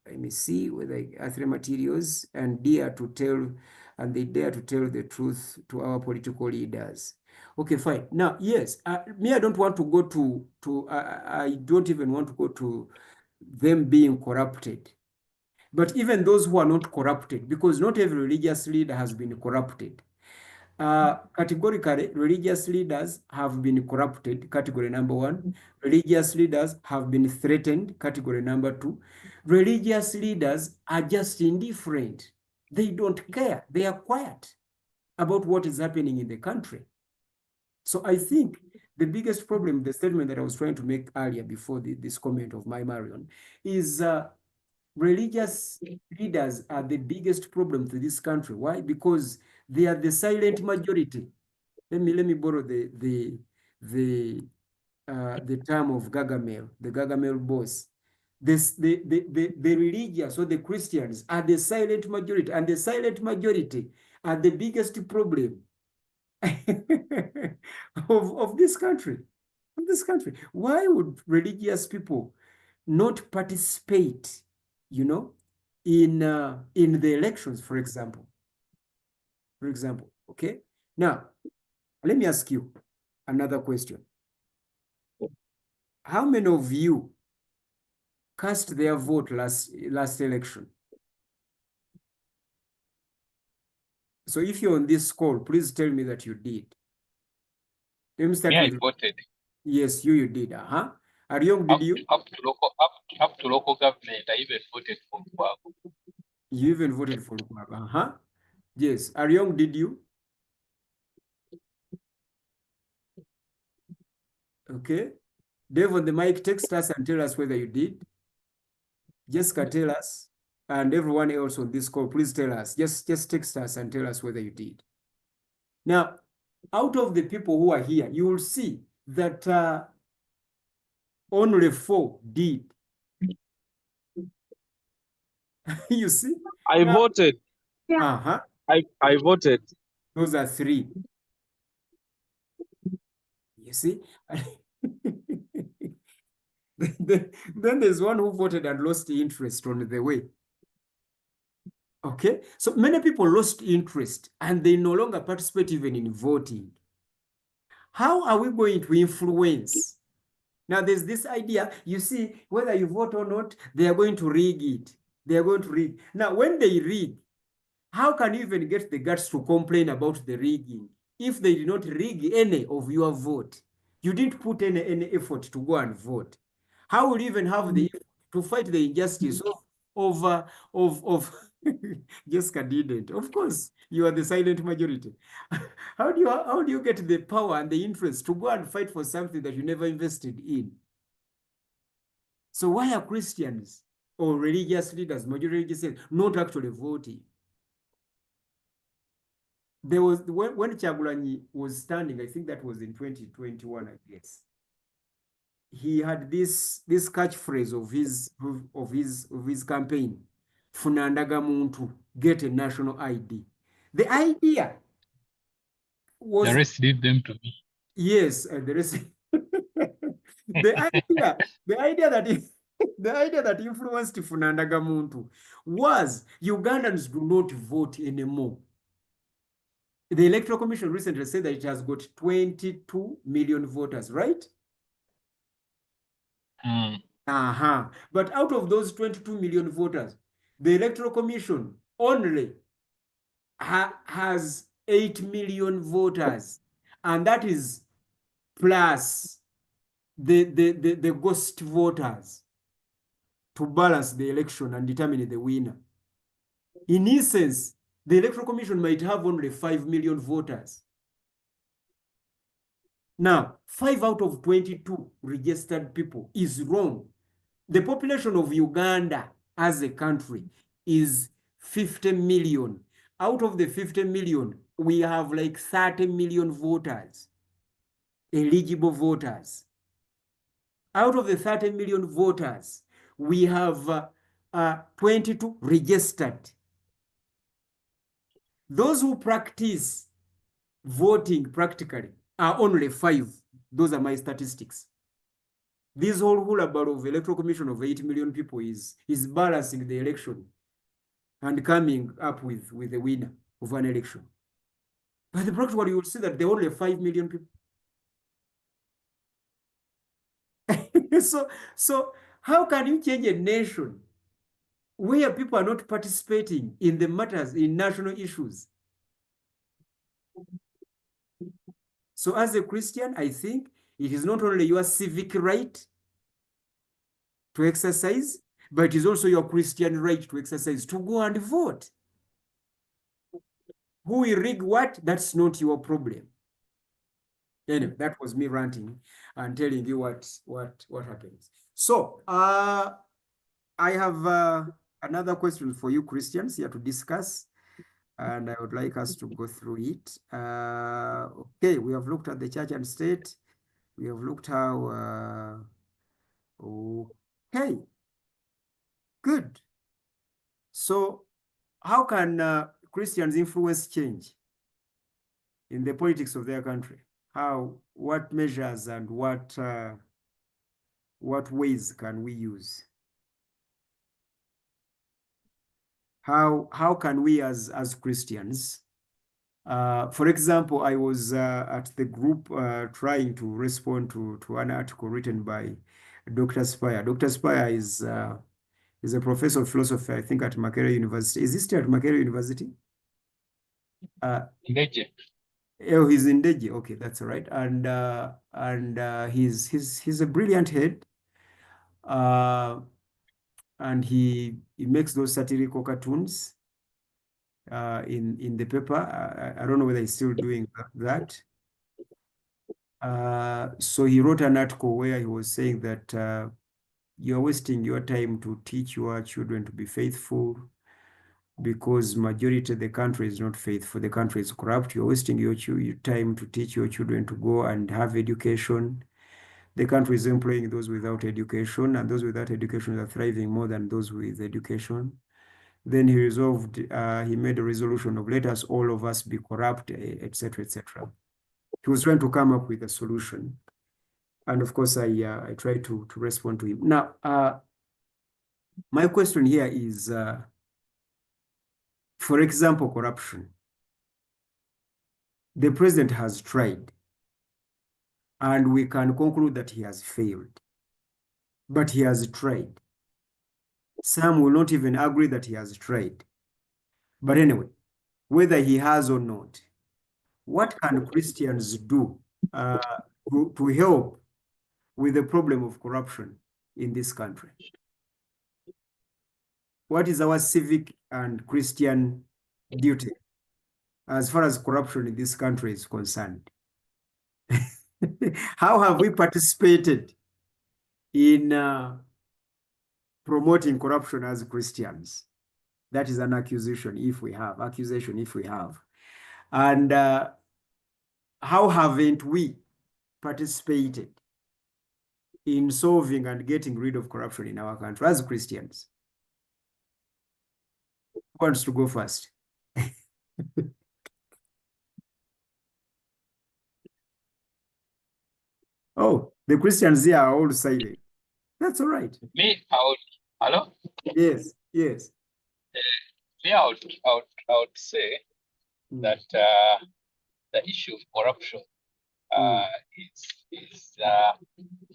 let me see whether earthly materials and they dare to tell the truth to our political leaders. Okay, fine. Now, yes, me, I don't want to go I don't even want to go to them being corrupted. But even those who are not corrupted, because not every religious leader has been corrupted. Categorically, religious leaders have been corrupted, category number 1. Religious leaders have been threatened, category number 2. Religious leaders are just indifferent. They don't care. They are quiet about what is happening in the country. So I think the biggest problem, the statement that I was trying to make earlier before this comment of my Marion, is religious leaders are the biggest problem to this country. Why? Because they are the silent majority. Let me borrow the term of Gargamel, the Gargamel boss. The religious or the Christians are the silent majority, and the silent majority are the biggest problem of this country. Of this country. Why would religious people not participate, you know, in the elections, for example? For example, okay? Now, let me ask you another question. How many of you cast their vote last election? So if you're on this call, please tell me that you did. Let me start Yeah, with I voted. Yes, you did. Ariong, did you? Up to local government, I even voted for Kwaku. You even voted for Kwaku. Yes. Ariong, did you? Okay. Dave on the mic, text us and tell us whether you did. Jessica, tell us. And everyone else on this call, please tell us. Just text us and tell us whether you did. Now, out of the people who are here, you will see that only 4 did. You see? I voted. I voted. Those are 3. You see? Then there's one who voted and lost interest on the way. Okay? So many people lost interest and they no longer participate even in voting. How are we going to influence? Now, there's this idea, you see, whether you vote or not, they are going to rig it. They are going to rig. Now, when they rig, how can you even get the guts to complain about the rigging if they did not rig any of your vote? You didn't put any effort to go and vote. How will you even have the effort to fight the injustice of Jessica didn't? Of course, you are the silent majority. How do you get the power and the interest to go and fight for something that you never invested in? So why are Christians or religious leaders, majority religious leaders, not actually voting? There was when Chagulanyi was standing, I think that was in 2021, I guess. He had this catchphrase of his campaign, Funandaga Muntu, get a national ID. The idea was the rest leave them to me. Yes, the rest. the idea that influenced Funandaga Muntu was Ugandans do not vote anymore. The Electoral Commission recently said that it has got 22 million voters, right? But out of those 22 million voters, the Electoral Commission only has 8 million voters, and that is plus the ghost voters to balance the election and determine the winner. In essence, the Electoral Commission might have only 5 million voters. Now, 5 out of 22 registered people is wrong. The population of Uganda as a country is 50 million. Out of the 50 million, we have like 30 million voters, eligible voters. Out of the 30 million voters, we have 22 registered. Those who practice voting practically are only 5. Those are my statistics. This whole hullabaloo of electoral commission of 8 million people is balancing the election and coming up with the winner of an election. But the practical, you will see that there are only 5 million people. So how can you change a nation where people are not participating in the matters, in national issues? So as a Christian, I think it is not only your civic right to exercise, but it is also your Christian right to exercise, to go and vote. Who will rig what? That's not your problem. Anyway, that was me ranting and telling you what happens. So I have another question for you Christians here to discuss, and I would like us to go through it. Okay, we have looked at the church and state. We have looked how, okay, good. So how can Christians influence change in the politics of their country? How, what measures and what ways can we use? How can we as Christians, for example, I was at the group trying to respond to an article written by Dr. Spire. Dr. Spire is a professor of philosophy, I think, at Makerere University. Is he still at Makerere University? Oh, he's in Deji. Okay, that's all right. And he's a brilliant head. And he makes those satirical cartoons in the paper. I don't know whether he's still doing that. So he wrote an article where he was saying that you're wasting your time to teach your children to be faithful, because majority of the country is not faithful. The country is corrupt. You're wasting your time to teach your children to go and have education. The country is employing those without education, and those without education are thriving more than those with education. Then he resolved, he made a resolution of let us, all of us, be corrupt, etc., etc. He was trying to come up with a solution. And of course, I tried to respond to him. Now, my question here is, for example, corruption. The president has tried, and we can conclude that he has failed. But he has tried. Some will not even agree that he has tried. But anyway, whether he has or not, what can Christians do to help with the problem of corruption in this country? What is our civic and Christian duty as far as corruption in this country is concerned? How have we participated in promoting corruption as Christians? That is an accusation if we have. And how haven't we participated in solving and getting rid of corruption in our country as Christians? Who wants to go first? Oh, the Christians here are all silent. That's all right. Me, hello? Yes, yes. Me, I would say that the issue of corruption is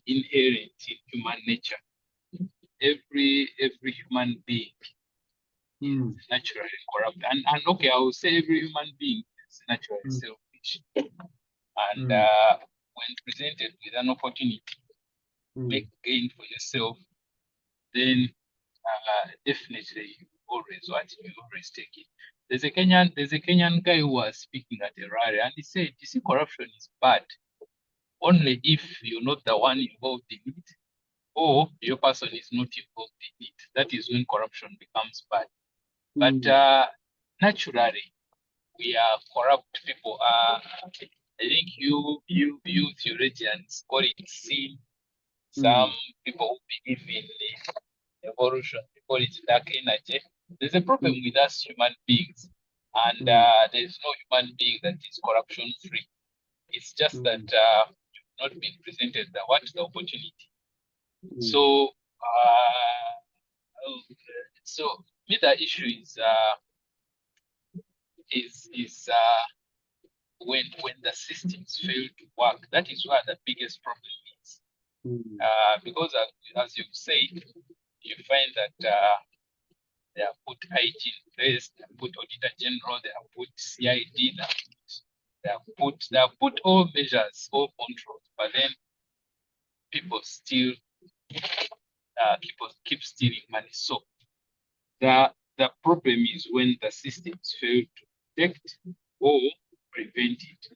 inherent in human nature. Every human being is naturally corrupt, and okay, I will say every human being is naturally selfish. And when presented with an opportunity to make gain for yourself, then definitely you always take it. There's a Kenyan guy who was speaking at a rally, and he said, "You see, corruption is bad only if you're not the one involved in it, or your person is not involved in it. That is when corruption becomes bad. But naturally, we are corrupt people. I think you theologians call it sin. Some people who believe in evolution, they call it dark energy. There's a problem with us human beings. and there's no human being that is corruption free. It's just that you've not been presented the opportunity. So the issue is when the systems fail to work. That is where the biggest problem is. Because as you've said, you find that they have put IG in place, they have put Auditor General, they have put CID, they have put all measures, all controls, but then people still keep stealing money. So the problem is when the systems fail to detect or prevent it.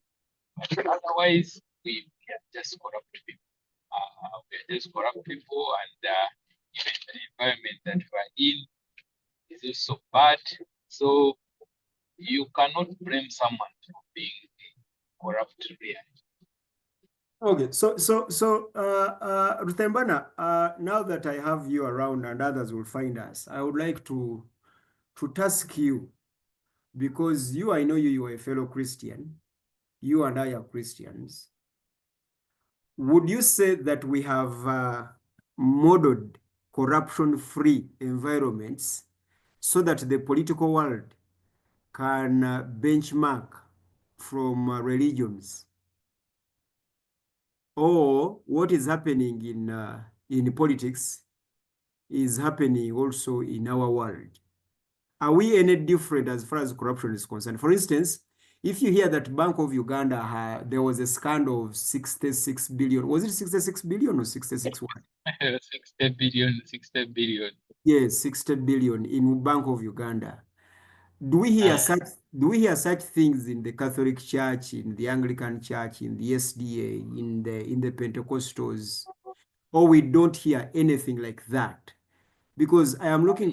Otherwise, we are just corrupt people. And even the environment that we're in is also bad. So you cannot blame someone for being corrupt, really. Okay, so Rutembana, now that I have you around and others will find us, I would like to task you, because I know you are a fellow Christian, you and I are Christians. Would you say that we have modeled corruption-free environments so that the political world can benchmark from religions? Or what is happening in politics is happening also in our world? Are we any different as far as corruption is concerned? For instance, if you hear that Bank of Uganda, there was a scandal of 66 billion. Was it 66 billion or 66 what? 60 billion, 60 billion. Yes, 60 billion in Bank of Uganda. Do we hear such things in the Catholic Church, in the Anglican Church, in the SDA, in the Pentecostals? Or we don't hear anything like that? Because I am looking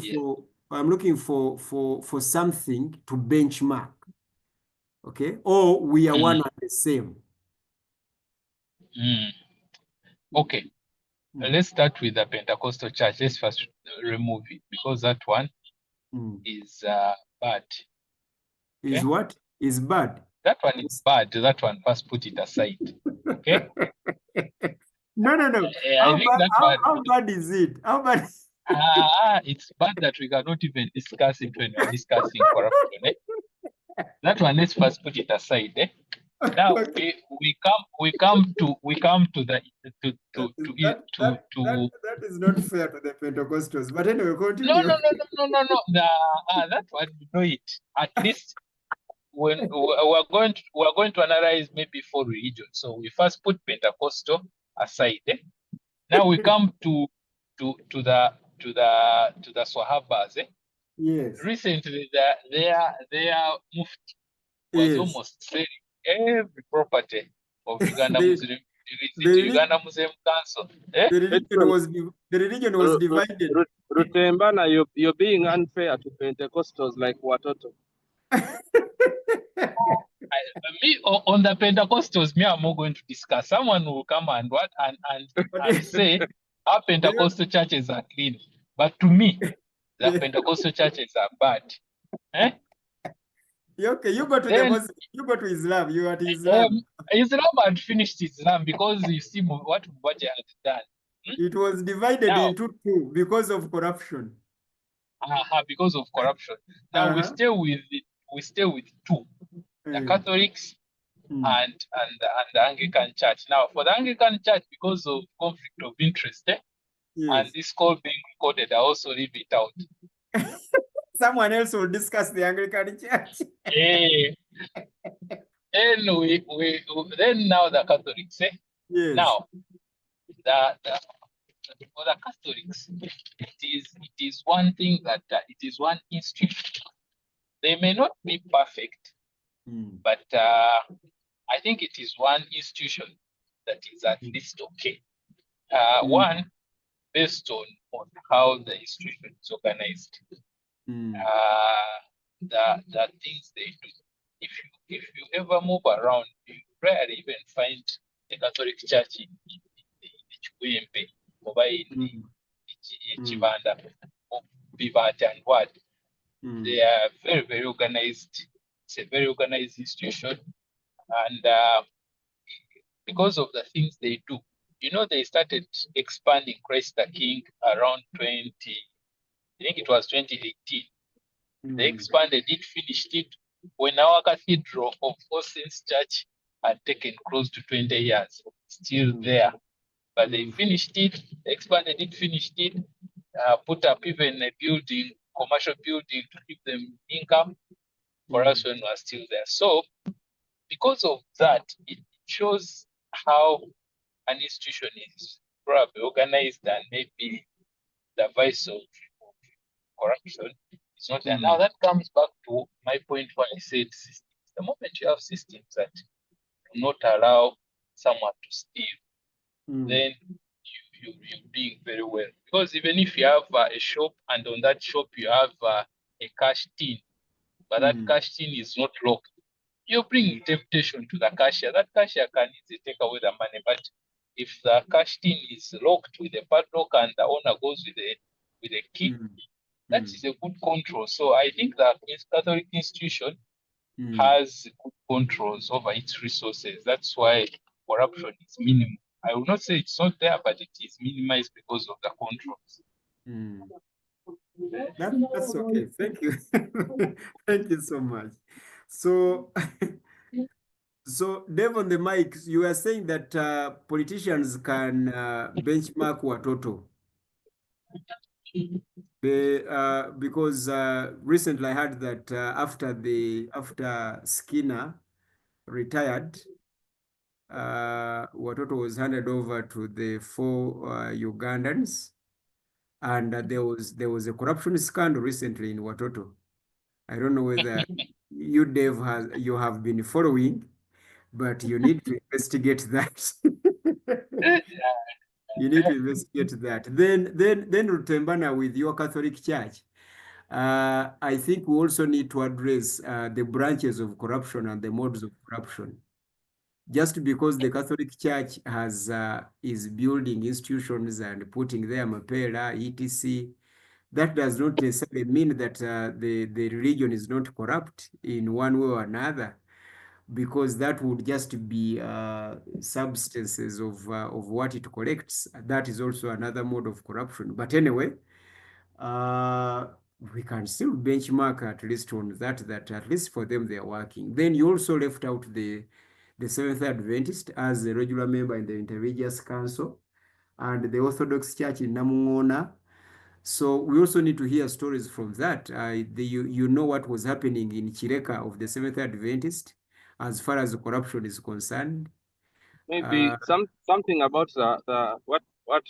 for something to benchmark. Okay? Or we are one and the same. Okay. Let's start with the Pentecostal Church. Let's first remove it, because that one is bad. Is what? Is bad? That one is bad. That one, first put it aside. Okay? No. How bad is it? How bad? It's bad that we cannot even discuss it when we're discussing corruption. That one, let's first put it aside. Now we come to the that is not fair to the Pentecostals. But anyway, continue. No. That one we know it. At least when we're going to analyze maybe 4 religions. So we first put Pentecostal aside. Now we come to the Swahabas. Yes. Recently, their mufti was almost selling every property of Uganda Muslim. Uganda Muslim Council. The religion was divided. Rutembana, you're being unfair to Pentecostals like Watoto. Me on the Pentecostals, I'm not going to discuss. Someone will come and say our Pentecostal churches are clean, but to me, the Pentecostal churches are bad. Okay, you go to the Muslim, you go to Islam, you are to Islam. Islam had finished Islam because you see what Mubarak had done. It was divided into 2 because of corruption. Because of corruption. Now we stay with 2, the Catholics and the Anglican Church. Now for the Anglican Church, because of conflict of interest, and this call being recorded, I also leave it out. Someone else will discuss the Anglican Church. Then now the Catholics. Yes. Now for the Catholics, it is one thing that it is one institution. They may not be perfect, but I think it is one institution that is at least okay. One, based on how the institution is organized, the things they do. If you ever move around, you rarely even find a Catholic church in Chikwempe, or in Chibanda, or Bivata and what. They are very, very organized. It's a very organized institution, and because of the things they do, they started expanding Christ the King around 20, I think it was 2018. They expanded it, finished it, when our Cathedral of All Saints Church had taken close to 20 years, still there. But they finished it, expanded it, finished it, put up even a building, commercial building to give them income for us when we're still there. So because of that, it shows how an institution is probably organized, and maybe the vice of corruption is not there. Now that comes back to my point where I said systems. The moment you have systems that do not allow someone to steal, then you're doing very well. Because even if you have a shop, and on that shop you have a cash tin, but that cash tin is not locked, you bring temptation to the cashier. That cashier can easily take away the money, but if the cash tin is locked with a padlock and the owner goes with a key, that is a good control. So I think that Catholic institution has good controls over its resources. That's why corruption is minimal. I will not say it's not there, but it is minimized because of the controls. That's okay. Thank you. Thank you so much. So, so Dave, on the mic, you are saying that politicians can benchmark watoto. Because recently I heard that after Skinner retired, watoto was handed over to the 4 Ugandans, and there was a corruption scandal recently in Watoto. I don't know whether you, Dave, you have been following, but you need to investigate that. You need to investigate that. Then Rutembana, with your Catholic Church, I think we also need to address the branches of corruption and the modes of corruption. Just because the Catholic Church is building institutions and putting there mapera, ITiS, that does not necessarily mean that the religion is not corrupt in one way or another, because that would just be substances of what it collects. That is also another mode of corruption. But anyway, we can still benchmark at least on that at least for them they are working. Then you also left out the Seventh-day Adventist as a regular member in the Interreligious Council and the Orthodox Church in Namungona. So we also need to hear stories from that. You know what was happening in Chireka of the Seventh-day Adventist as far as corruption is concerned. Maybe something about the what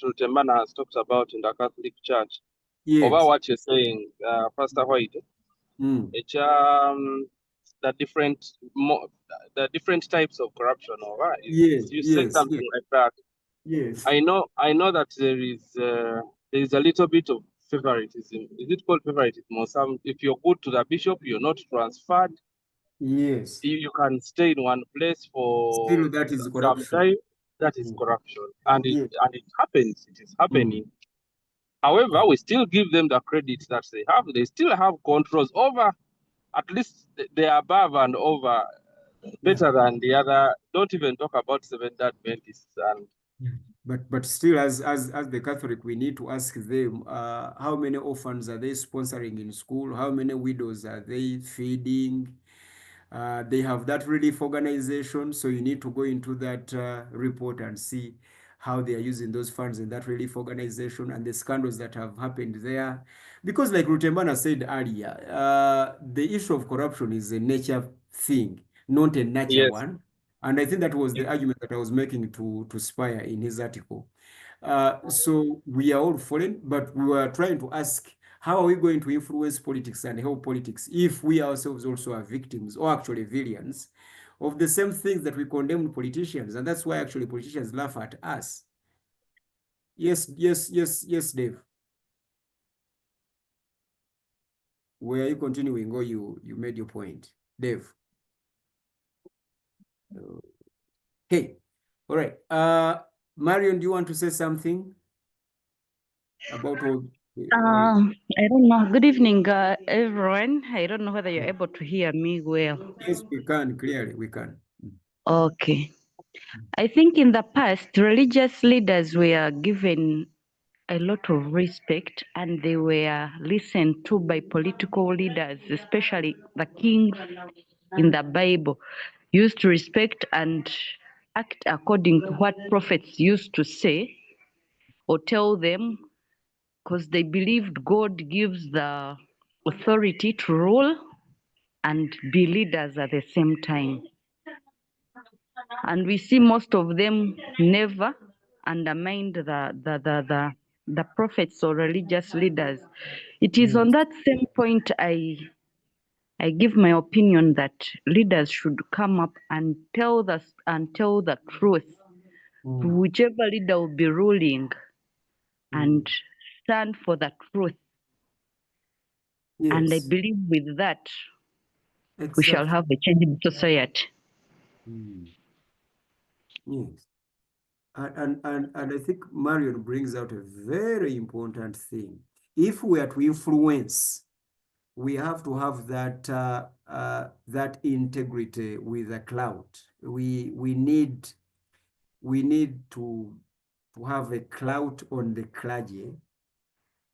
Rutembana has talked about in the Catholic Church. Yes. About what you're saying, Pastor White. It's the different types of corruption, all right? Yes. You said something like that. Yes. I know that there is a little bit of favoritism. Is it called favoritism or some? If you're good to the bishop, you're not transferred. Yes. You can stay in one place for Still, that is some corruption. time. That is corruption, and it happens. It is happening. However, we still give them the credit that they have. They still have controls over. At least they are above and over, better than the other. Don't even talk about Seventh-day Adventists and. But still, as the Catholic, we need to ask them how many orphans are they sponsoring in school? How many widows are they feeding? They have that relief organization, so you need to go into that report and see how they are using those funds in that relief organization and the scandals that have happened there. Because like Rutembana said earlier, the issue of corruption is a nature thing, not a nurture one. And I think that was the argument that I was making to Spire in his article. So we are all fallen, but we were trying to ask, how are we going to influence politics and help politics if we ourselves also are victims or actually villains of the same things that we condemn politicians? And that's why actually politicians laugh at us. Yes, Dave. Where are you continuing, or you made your point, Dave? Okay, all right. Marion, do you want to say something about all I don't know. Good evening, everyone. I don't know whether you're able to hear me well. Yes, we can, clearly, we can. Okay. I think in the past, religious leaders were given a lot of respect and they were listened to by political leaders, especially the kings in the Bible, used to respect and act according to what prophets used to say or tell them, because they believed God gives the authority to rule and be leaders at the same time. And we see most of them never undermined the prophets or religious leaders. It is on that same point I give my opinion that leaders should come up and tell the truth to whichever leader will be ruling and stand for the truth. And I Yes, believe with that we shall exactly. have a change in society. Yes. And I think Marion brings out a very important thing. If we are to influence, we have to have that integrity with the cloud. We need to have a clout on the clergy.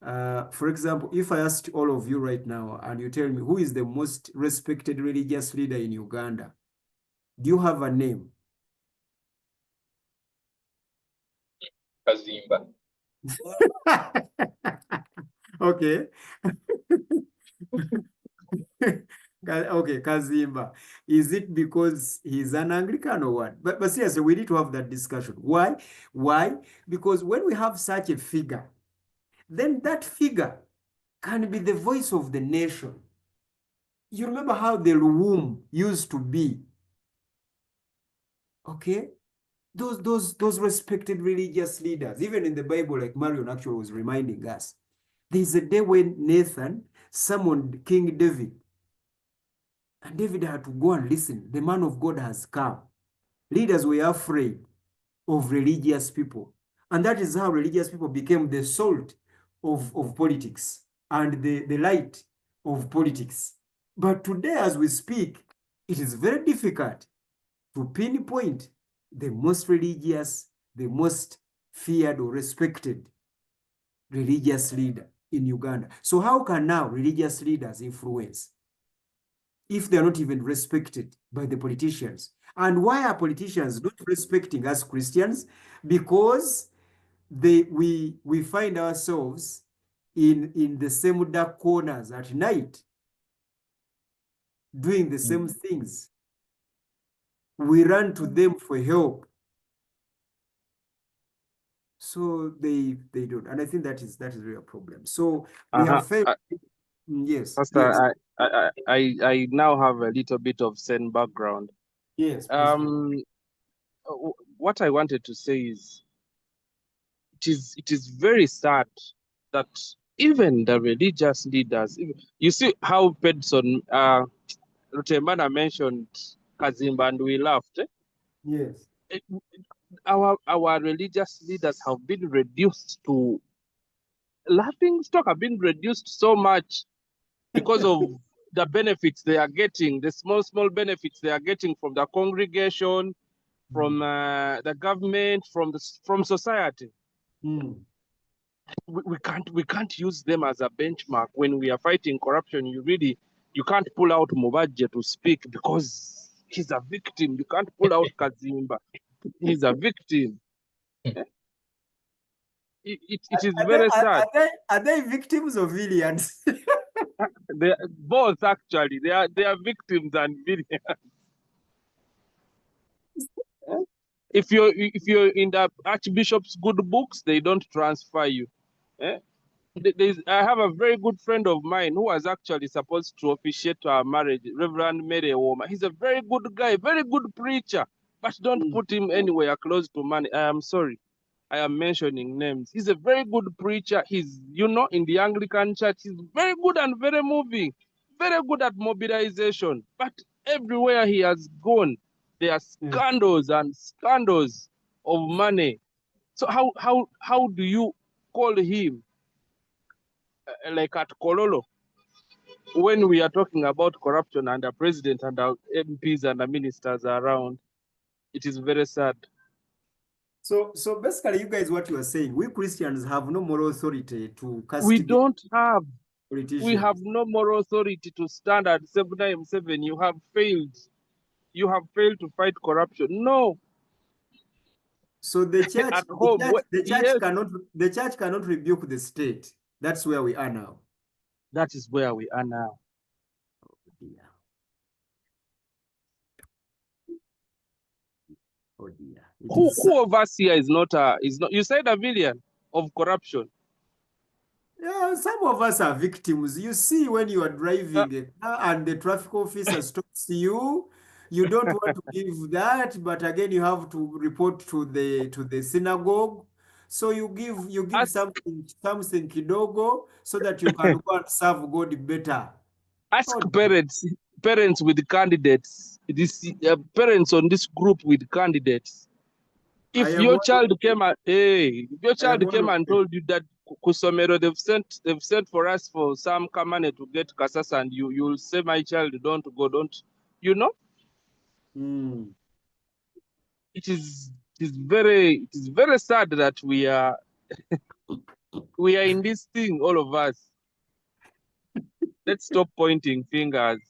For example, if I asked all of you right now and you tell me who is the most respected religious leader in Uganda, do you have a name? Kazimba. Okay. Okay, Kazimba. Is it because he's an Anglican or what? But seriously, we need to have that discussion. Why? Why? Because when we have such a figure, then that figure can be the voice of the nation. You remember how the womb used to be? Okay? Those respected religious leaders, even in the Bible, like Marion actually was reminding us, there's a day when Nathan summoned King David, and David had to go and listen. The man of God has come. Leaders were afraid of religious people. And that is how religious people became the salt of politics and the light of politics. But today, as we speak, it is very difficult to pinpoint the most religious, the most feared or respected religious leader in Uganda. So how can now religious leaders influence if they're not even respected by the politicians? And why are politicians not respecting us Christians? Because we find ourselves in the same dark corners at night doing the same things. We run to them for help. So they don't. And I think that is really a problem. So we have failed. Yes. Pastor, yes. I now have a little bit of Zen background. Yes. What I wanted to say is it is very sad that even the religious leaders, you see how Pedson Rutemana mentioned Kazimba and we laughed. Yes. Our religious leaders have been reduced to laughing stock, have been reduced so much because of the benefits they are getting, the small benefits they are getting from the congregation, from the government, from society. We can't use them as a benchmark when we are fighting corruption. You can't pull out Mubaje to speak because he's a victim. You can't pull out Kazimba. He's a victim. It is very sad. Are they victims or villains? They are both actually. They are victims and villains. If you're in the Archbishop's good books, they don't transfer you. I have a very good friend of mine who was actually supposed to officiate our marriage, Reverend Mary Woma. He's a very good guy, very good preacher, but don't put him anywhere close to money. I am sorry. I am mentioning names. He's a very good preacher. He's, in the Anglican Church, he's very good and very moving, very good at mobilization. But everywhere he has gone, there are scandals and scandals of money. So how do you call him like at Kololo, when we are talking about corruption and the president and the MPs and the ministers around, it is very sad. So basically, you guys, what you are saying, we Christians have no moral authority to We castigate don't have, politicians. we have no moral authority to stand at 797. You have failed. You have failed to fight corruption. No. So the church, At home, yes, the church cannot rebuke the state. That's where we are now. that is where we are now. Dear. Oh dear. Who of us here is not? You said a villain of corruption. Yeah, some of us are victims. You see, when you are driving a car and the traffic officer stops you, you don't want to give that, but again you have to report to the synagogue. So you give something kidogo so that you can go and serve God better. Ask parents with candidates. This parents on this group with candidates. If your child came and told you that Kusomero they've sent for us for some kamane to get kasasa, and you'll say my child don't go, don't you know? It is very sad that we are in this thing, all of us. Let's stop pointing fingers.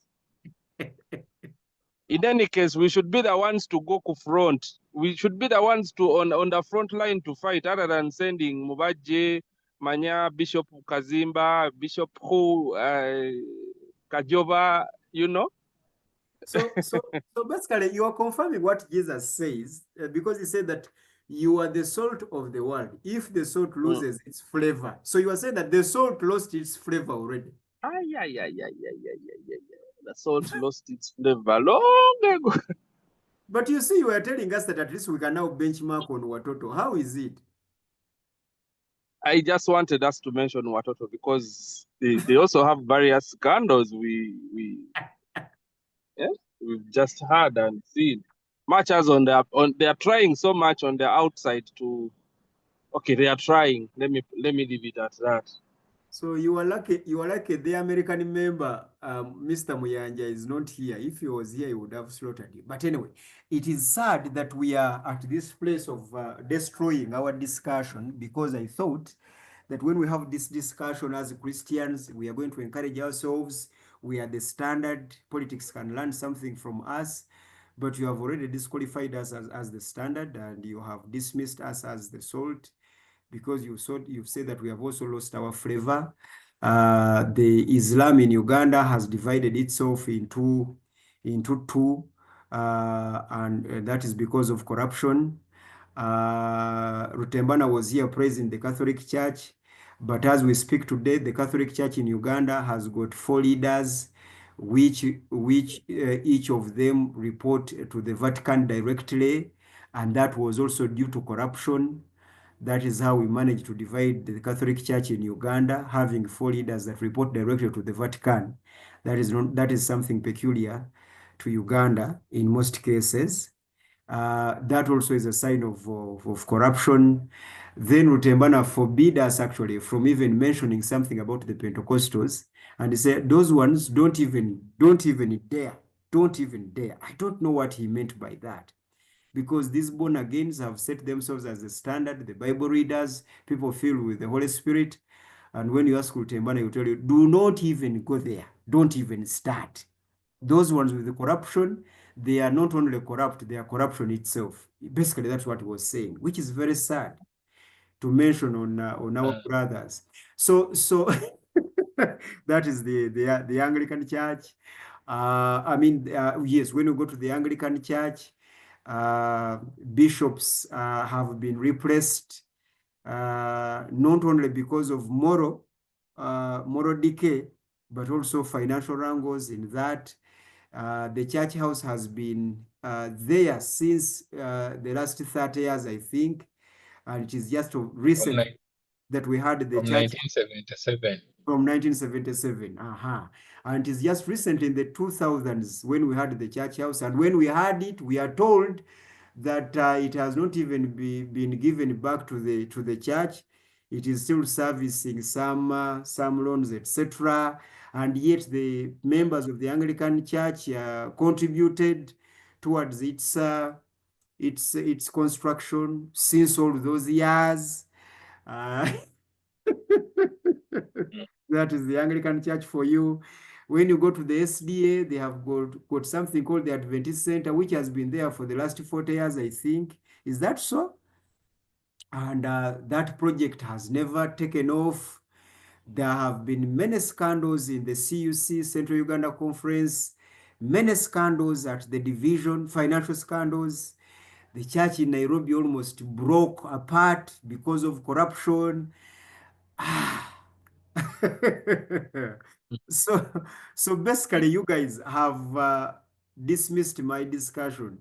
In any case, we should be the ones to go to front. We should be the ones to on the front line to fight, other than sending Mubaje, Manya, Bishop Kazimba, Bishop Kajoba, you know. So basically, you are confirming what Jesus says, because he said that you are the salt of the world. If the salt loses its flavor, so you are saying that the salt lost its flavor already. Yeah. The salt lost its flavor long ago. But you see, you are telling us that at least we can now benchmark on Watoto. How is it? I just wanted us to mention Watoto because they also have various scandals we've just heard and seen. Much as they are trying so much on the outside to. Okay, they are trying. Let me leave it at that. So you are lucky. The American member, Mr. Muyanja, is not here. If he was here, he would have slaughtered you. But anyway, it is sad that we are at this place of destroying our discussion, because I thought that when we have this discussion as Christians, we are going to encourage ourselves. We are the standard. Politics can learn something from us. But you have already disqualified us as the standard, and you have dismissed us as the salt, because you've said that we have also lost our flavor. The Islam in Uganda has divided itself into two, and that is because of corruption. Rutembana was here praising the Catholic Church, but as we speak today, the Catholic Church in Uganda has got 4 leaders, which each of them report to the Vatican directly, and that was also due to corruption. That is how we managed to divide the Catholic Church in Uganda, having 4 leaders that report directly to the Vatican. That is something peculiar to Uganda in most cases. That also is a sign of corruption. Then Rutembana forbid us actually from even mentioning something about the Pentecostals, and he said those ones don't even dare. I don't know what he meant by that, because these born agains have set themselves as the standard, the Bible readers, people filled with the Holy Spirit. And when you ask Rutembana, he will tell you, do not even go there. Don't even start. Those ones with the corruption, they are not only corrupt, they are corruption itself. Basically, that's what he was saying, which is very sad to mention on our brothers. So that is the Anglican Church. Yes, when you go to the Anglican Church, bishops have been replaced, not only because of moral decay, but also financial wrangles in that. The church house has been there since the last 30 years, I think, and it is just recent that we had the church 1977. from 1977. And it is just recent in the 2000s when we had the church house, and when we had it, we are told that it has not even been given back to the church. it is still servicing some loans, etc. And yet the members of the Anglican Church contributed towards its construction since all those years. That is the Anglican Church for you. When you go to the SDA, they have got something called the Adventist Center, which has been there for the last 40 years, I think. Is that so? And that project has never taken off. There have been many scandals in the CUC, Central Uganda Conference, many scandals at the division, financial scandals. The church in Nairobi almost broke apart because of corruption. So basically, you guys have dismissed my discussion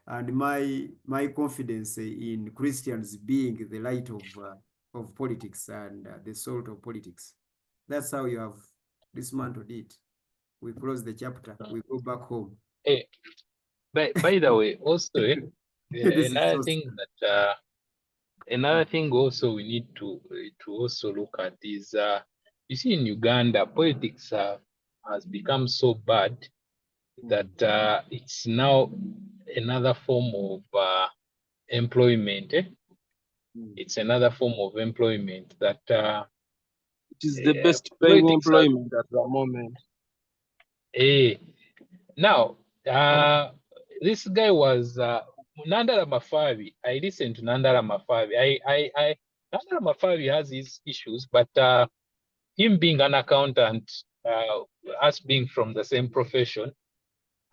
and my confidence in Christians being the light of politics and the salt of politics. That's how you have dismantled it. We close the chapter. We go back home. Hey, by the way, also another thing that another thing also we need to also look at is you see in Uganda politics has become so bad that it's now another form of employment. It's another form of employment that it is the best paying employment at the moment. Now, this guy was Nandala Mafavi. I listened to Nandala Mafavi. Nandala Mafavi has his issues, but him being an accountant, us being from the same profession,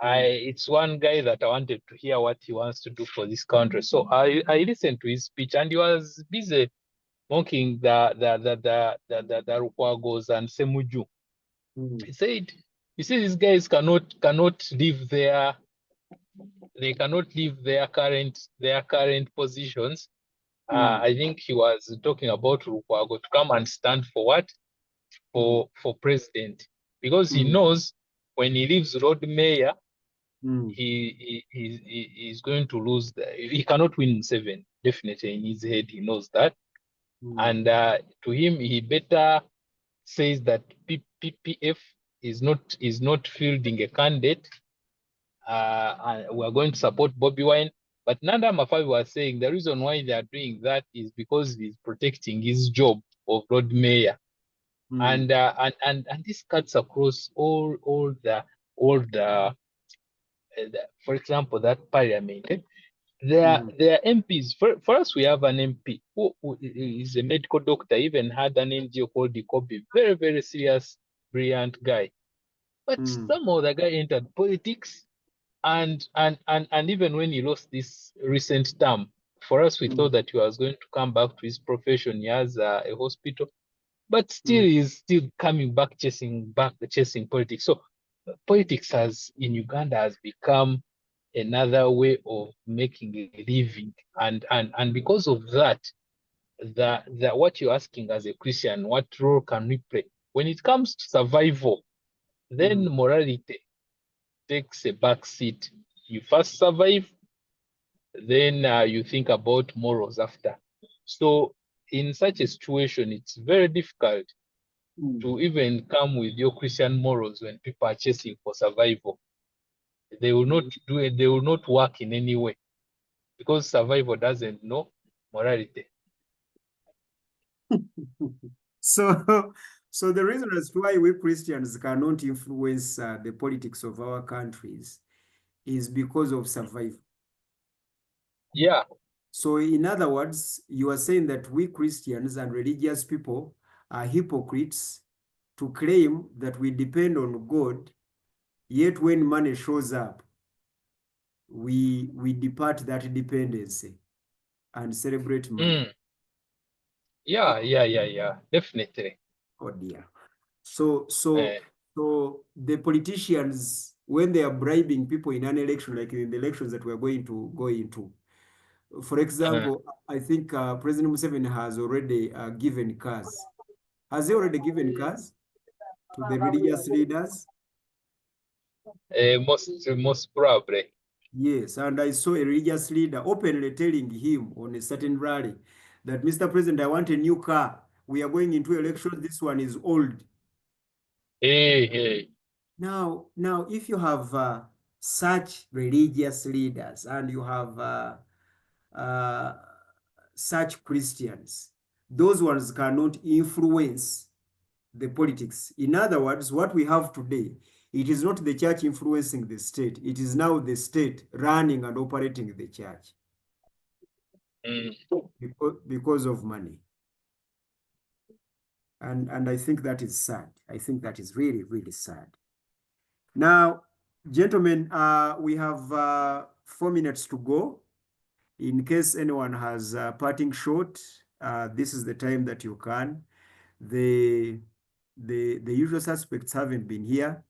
it's one guy that I wanted to hear what he wants to do for this country. So I listened to his speech, and he was busy mocking the Rukwagos and Semuju. He said, you see, these guys cannot leave their current positions. I think he was talking about Rukwago to come and stand for what? For president, because he knows when he leaves road mayor, he is going to lose. He cannot win 7. Definitely in his head, he knows that. And to him, he better says that PPF is not fielding a candidate. And we're going to support Bobby Wine. But Nanda Mafavi was saying the reason why they are doing that is because he's protecting his job of Lord Mayor. And this cuts across all the for example, that parliament. Their MPs. For us, we have an MP who is a medical doctor, even had an NGO called the Kobe. Very, very serious, brilliant guy. But somehow the guy entered politics, and even when he lost this recent term, for us, we thought that he was going to come back to his profession. He has a hospital, but still he's still coming back, chasing politics. So politics in Uganda has become another way of making a living, and because of that, what you're asking as a Christian, what role can we play when it comes to survival? Then morality takes a back seat. You first survive, then you think about morals after. So in such a situation, it's very difficult to even come with your Christian morals when people are chasing for survival. They will not do it. They will not work in any way, because survival doesn't know morality. So the reason as to why we Christians cannot influence the politics of our countries is because of survival. Yeah. So in other words, you are saying that we Christians and religious people are hypocrites to claim that we depend on God, yet when money shows up, we depart that dependency and celebrate money. Yeah, definitely. Oh dear. So the politicians, when they are bribing people in an election, like in the elections that we're going to go into, for example, I think President Museveni has already given cars. Has he already given cars to the religious leaders? Most probably. Yes, and I saw a religious leader openly telling him on a certain rally that, Mr. President, I want a new car. We are going into elections. This one is old. Hey. Now, if you have such religious leaders and you have such Christians, those ones cannot influence the politics. In other words, what we have today, it is not the church influencing the state. It is now the state running and operating the church because of money. And I think that is sad. I think that is really, really sad. Now, gentlemen, we have 4 minutes to go. In case anyone has a parting shot, this is the time that you can. The usual suspects haven't been here.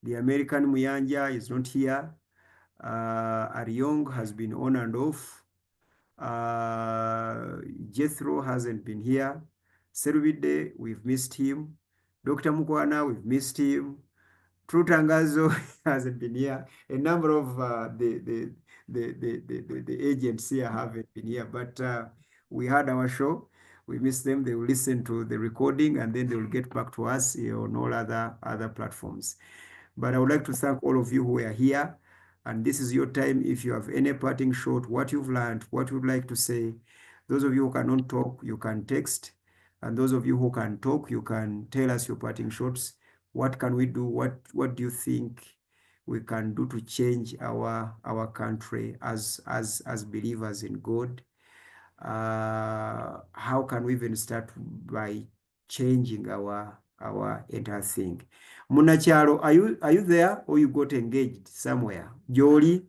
The American Muyanja is not here. Ariong has been on and off. Jethro hasn't been here. Servide, we've missed him. Dr. Mukwana, we've missed him. True Tangazo hasn't been here. A number of the agents here haven't been here, but we had our show. We missed them. They will listen to the recording and then they will get back to us on all other platforms. But I would like to thank all of you who are here. And this is your time. If you have any parting shot, what you've learned, what you'd like to say. Those of you who cannot talk, you can text. And those of you who can talk, you can tell us your parting shots. What can we do? What do you think we can do to change our country as believers in God? How can we even start by changing our entire thing? Munachalo, are you there or you got engaged somewhere? Joli,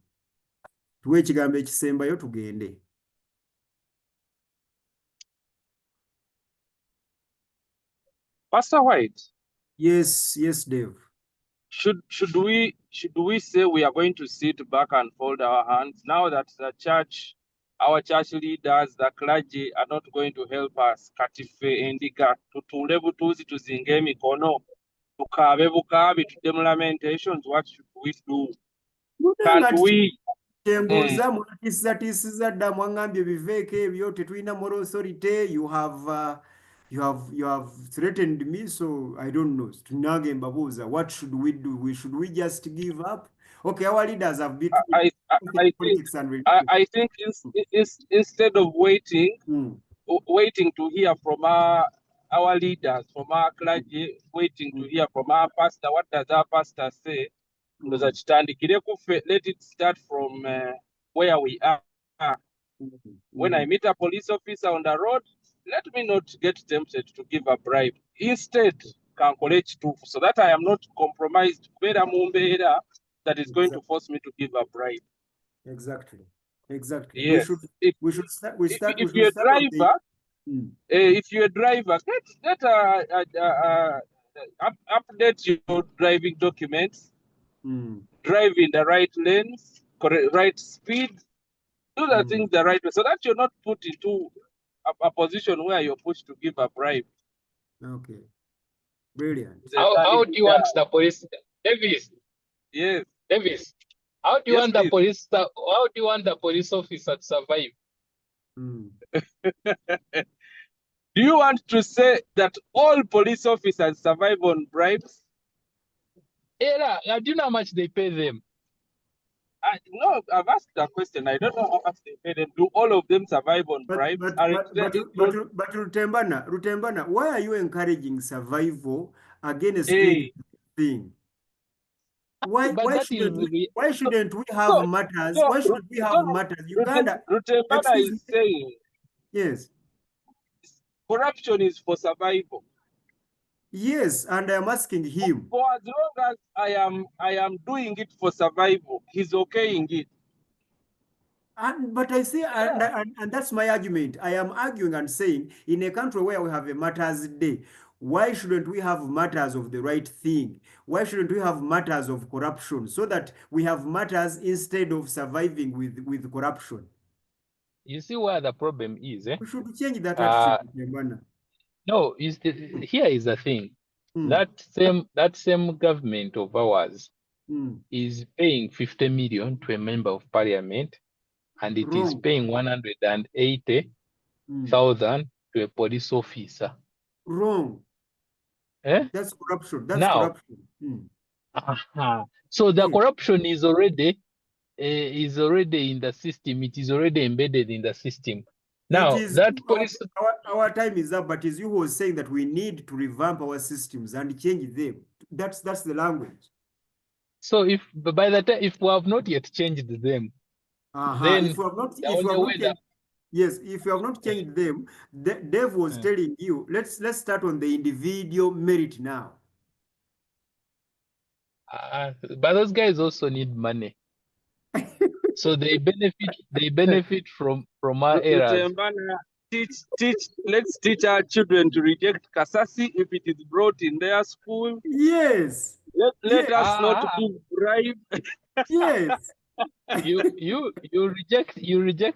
tuwe ekigambo ekisembayo tugende. Pastor White. Yes, Dave. Should we say we are going to sit back and fold our hands now that the church, our church leaders, the clergy are not going to help us? Katife endiga tutule butuzi tuzinge emikono tukabe bukabi tudde lamentations. What should we do? Can't we? Temboza mwatisiza dda mwangambye biveeko ebyo tetulina moral authority. You have threatened me, so I don't know. Tunage mbabuza, what should we do? Should we just give up? Okay, our leaders have been I think instead of waiting to hear from our leaders, from our clergy, waiting to hear from our pastor, what does our pastor say? Let it start from where we are. When I meet a police officer on the road, let me not get tempted to give a bribe. Instead, calculate too, so that I am not compromised that is going to force me to give a bribe. Exactly. Yes. We should start. If you're a driver, get update your driving documents. Drive in the right lanes, right speed, do the things the right way, so that you're not put into a position where you're pushed to give a bribe. Okay, brilliant. How do you want the police, Davis? Yes, Davis. How do you want the police? How do you want the police officer to survive? Do you want to say that all police officers survive on bribes? Yeah, do you know how much they pay them? No, I've asked that question. I don't know how much they pay them. Do all of them survive on bribes? But Rutembana, why are you encouraging survival against thing? Why shouldn't we have matters? Why shouldn't we have matters? Uganda. Rutembana is saying, yes, corruption is for survival. Yes, and I'm asking him. For as long as I am doing it for survival, he's okaying it. But I say, and that's my argument. I am arguing and saying, in a country where we have a matters day, why shouldn't we have matters of the right thing? Why shouldn't we have matters of corruption so that we have matters instead of surviving with corruption? You see where the problem is, We should change that attitude. No, here is the thing. That same government of ours is paying 50 million to a member of parliament, and it is paying 180 thousand to a police officer. Wrong. Eh? That's corruption. That's Now, corruption. so the Yes. corruption is already in the system. It is already embedded in the system. Now, It is that police. our time is up, but it's you who was saying that we need to revamp our systems and change them. That's the language. So if by the time if we have not yet changed them, then If we have not, the only way that yes, if you have not changed them, Dave was telling you, let's start on the individual merit now. but those guys also need money. So they benefit from our errors. Let's teach our children to reject Kasasi if it is brought in their school. Yes. Let us not give bribe. Yes. you reject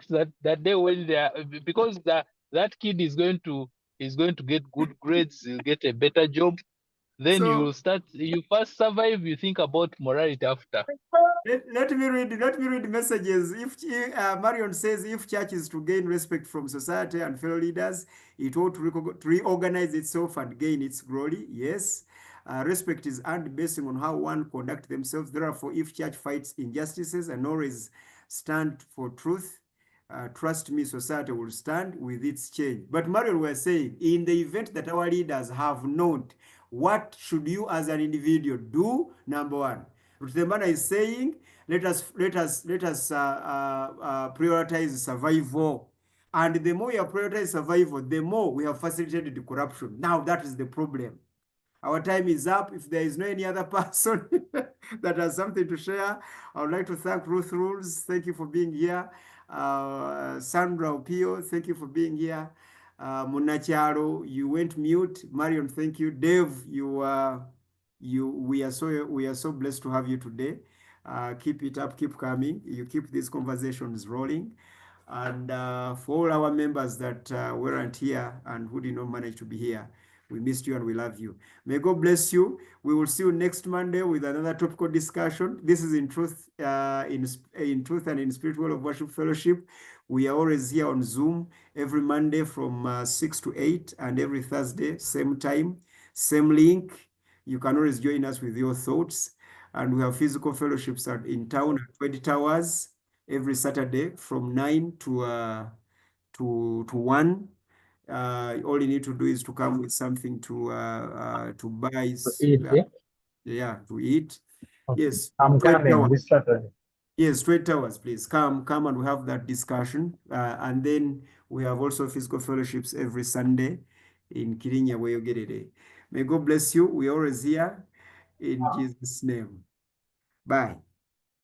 that day when they are, because that kid is going to get good grades, he'll get a better job. Then you first survive, you think about morality after. Let me read messages. If Marion says, if church is to gain respect from society and fellow leaders, it ought to reorganize itself and gain its glory. Yes. Respect is earned based on how one conduct themselves. Therefore, if church fights injustices and always stand for truth, trust me, society will stand with its change. But Marion was saying, in the event that our leaders have not, what should you as an individual do? Number one, Rutemana is saying, let us prioritize survival. And the more we prioritize survival, the more we have facilitated the corruption. Now that is the problem. Our time is up. If there is no any other person that has something to share, I would like to thank Ruth Rules. Thank you for being here. Sandra Opio, thank you for being here. Munacharo, you went mute. Marion, thank you. Dave, we are so blessed to have you today. Keep it up, keep coming. You keep these conversations rolling. And for all our members that weren't here and who did not manage to be here, we missed you and we love you. May God bless you. We will see you next Monday with another topical discussion. This is in truth, in truth and in spiritual of worship fellowship. We are always here on Zoom every Monday from 6 to 8, and every Thursday, same time, same link. You can always join us with your thoughts. And we have physical fellowships in town at 20 Towers every Saturday from 9 to 1. All you need to do is to come with something to buy. To eat. Okay. Yes. I'm coming this Saturday. Yes, 20 hours, please. Come and we have that discussion. And then we have also physical fellowships every Sunday in Kirinya, where you get it. May God bless you. We're always here in Jesus' name. Bye.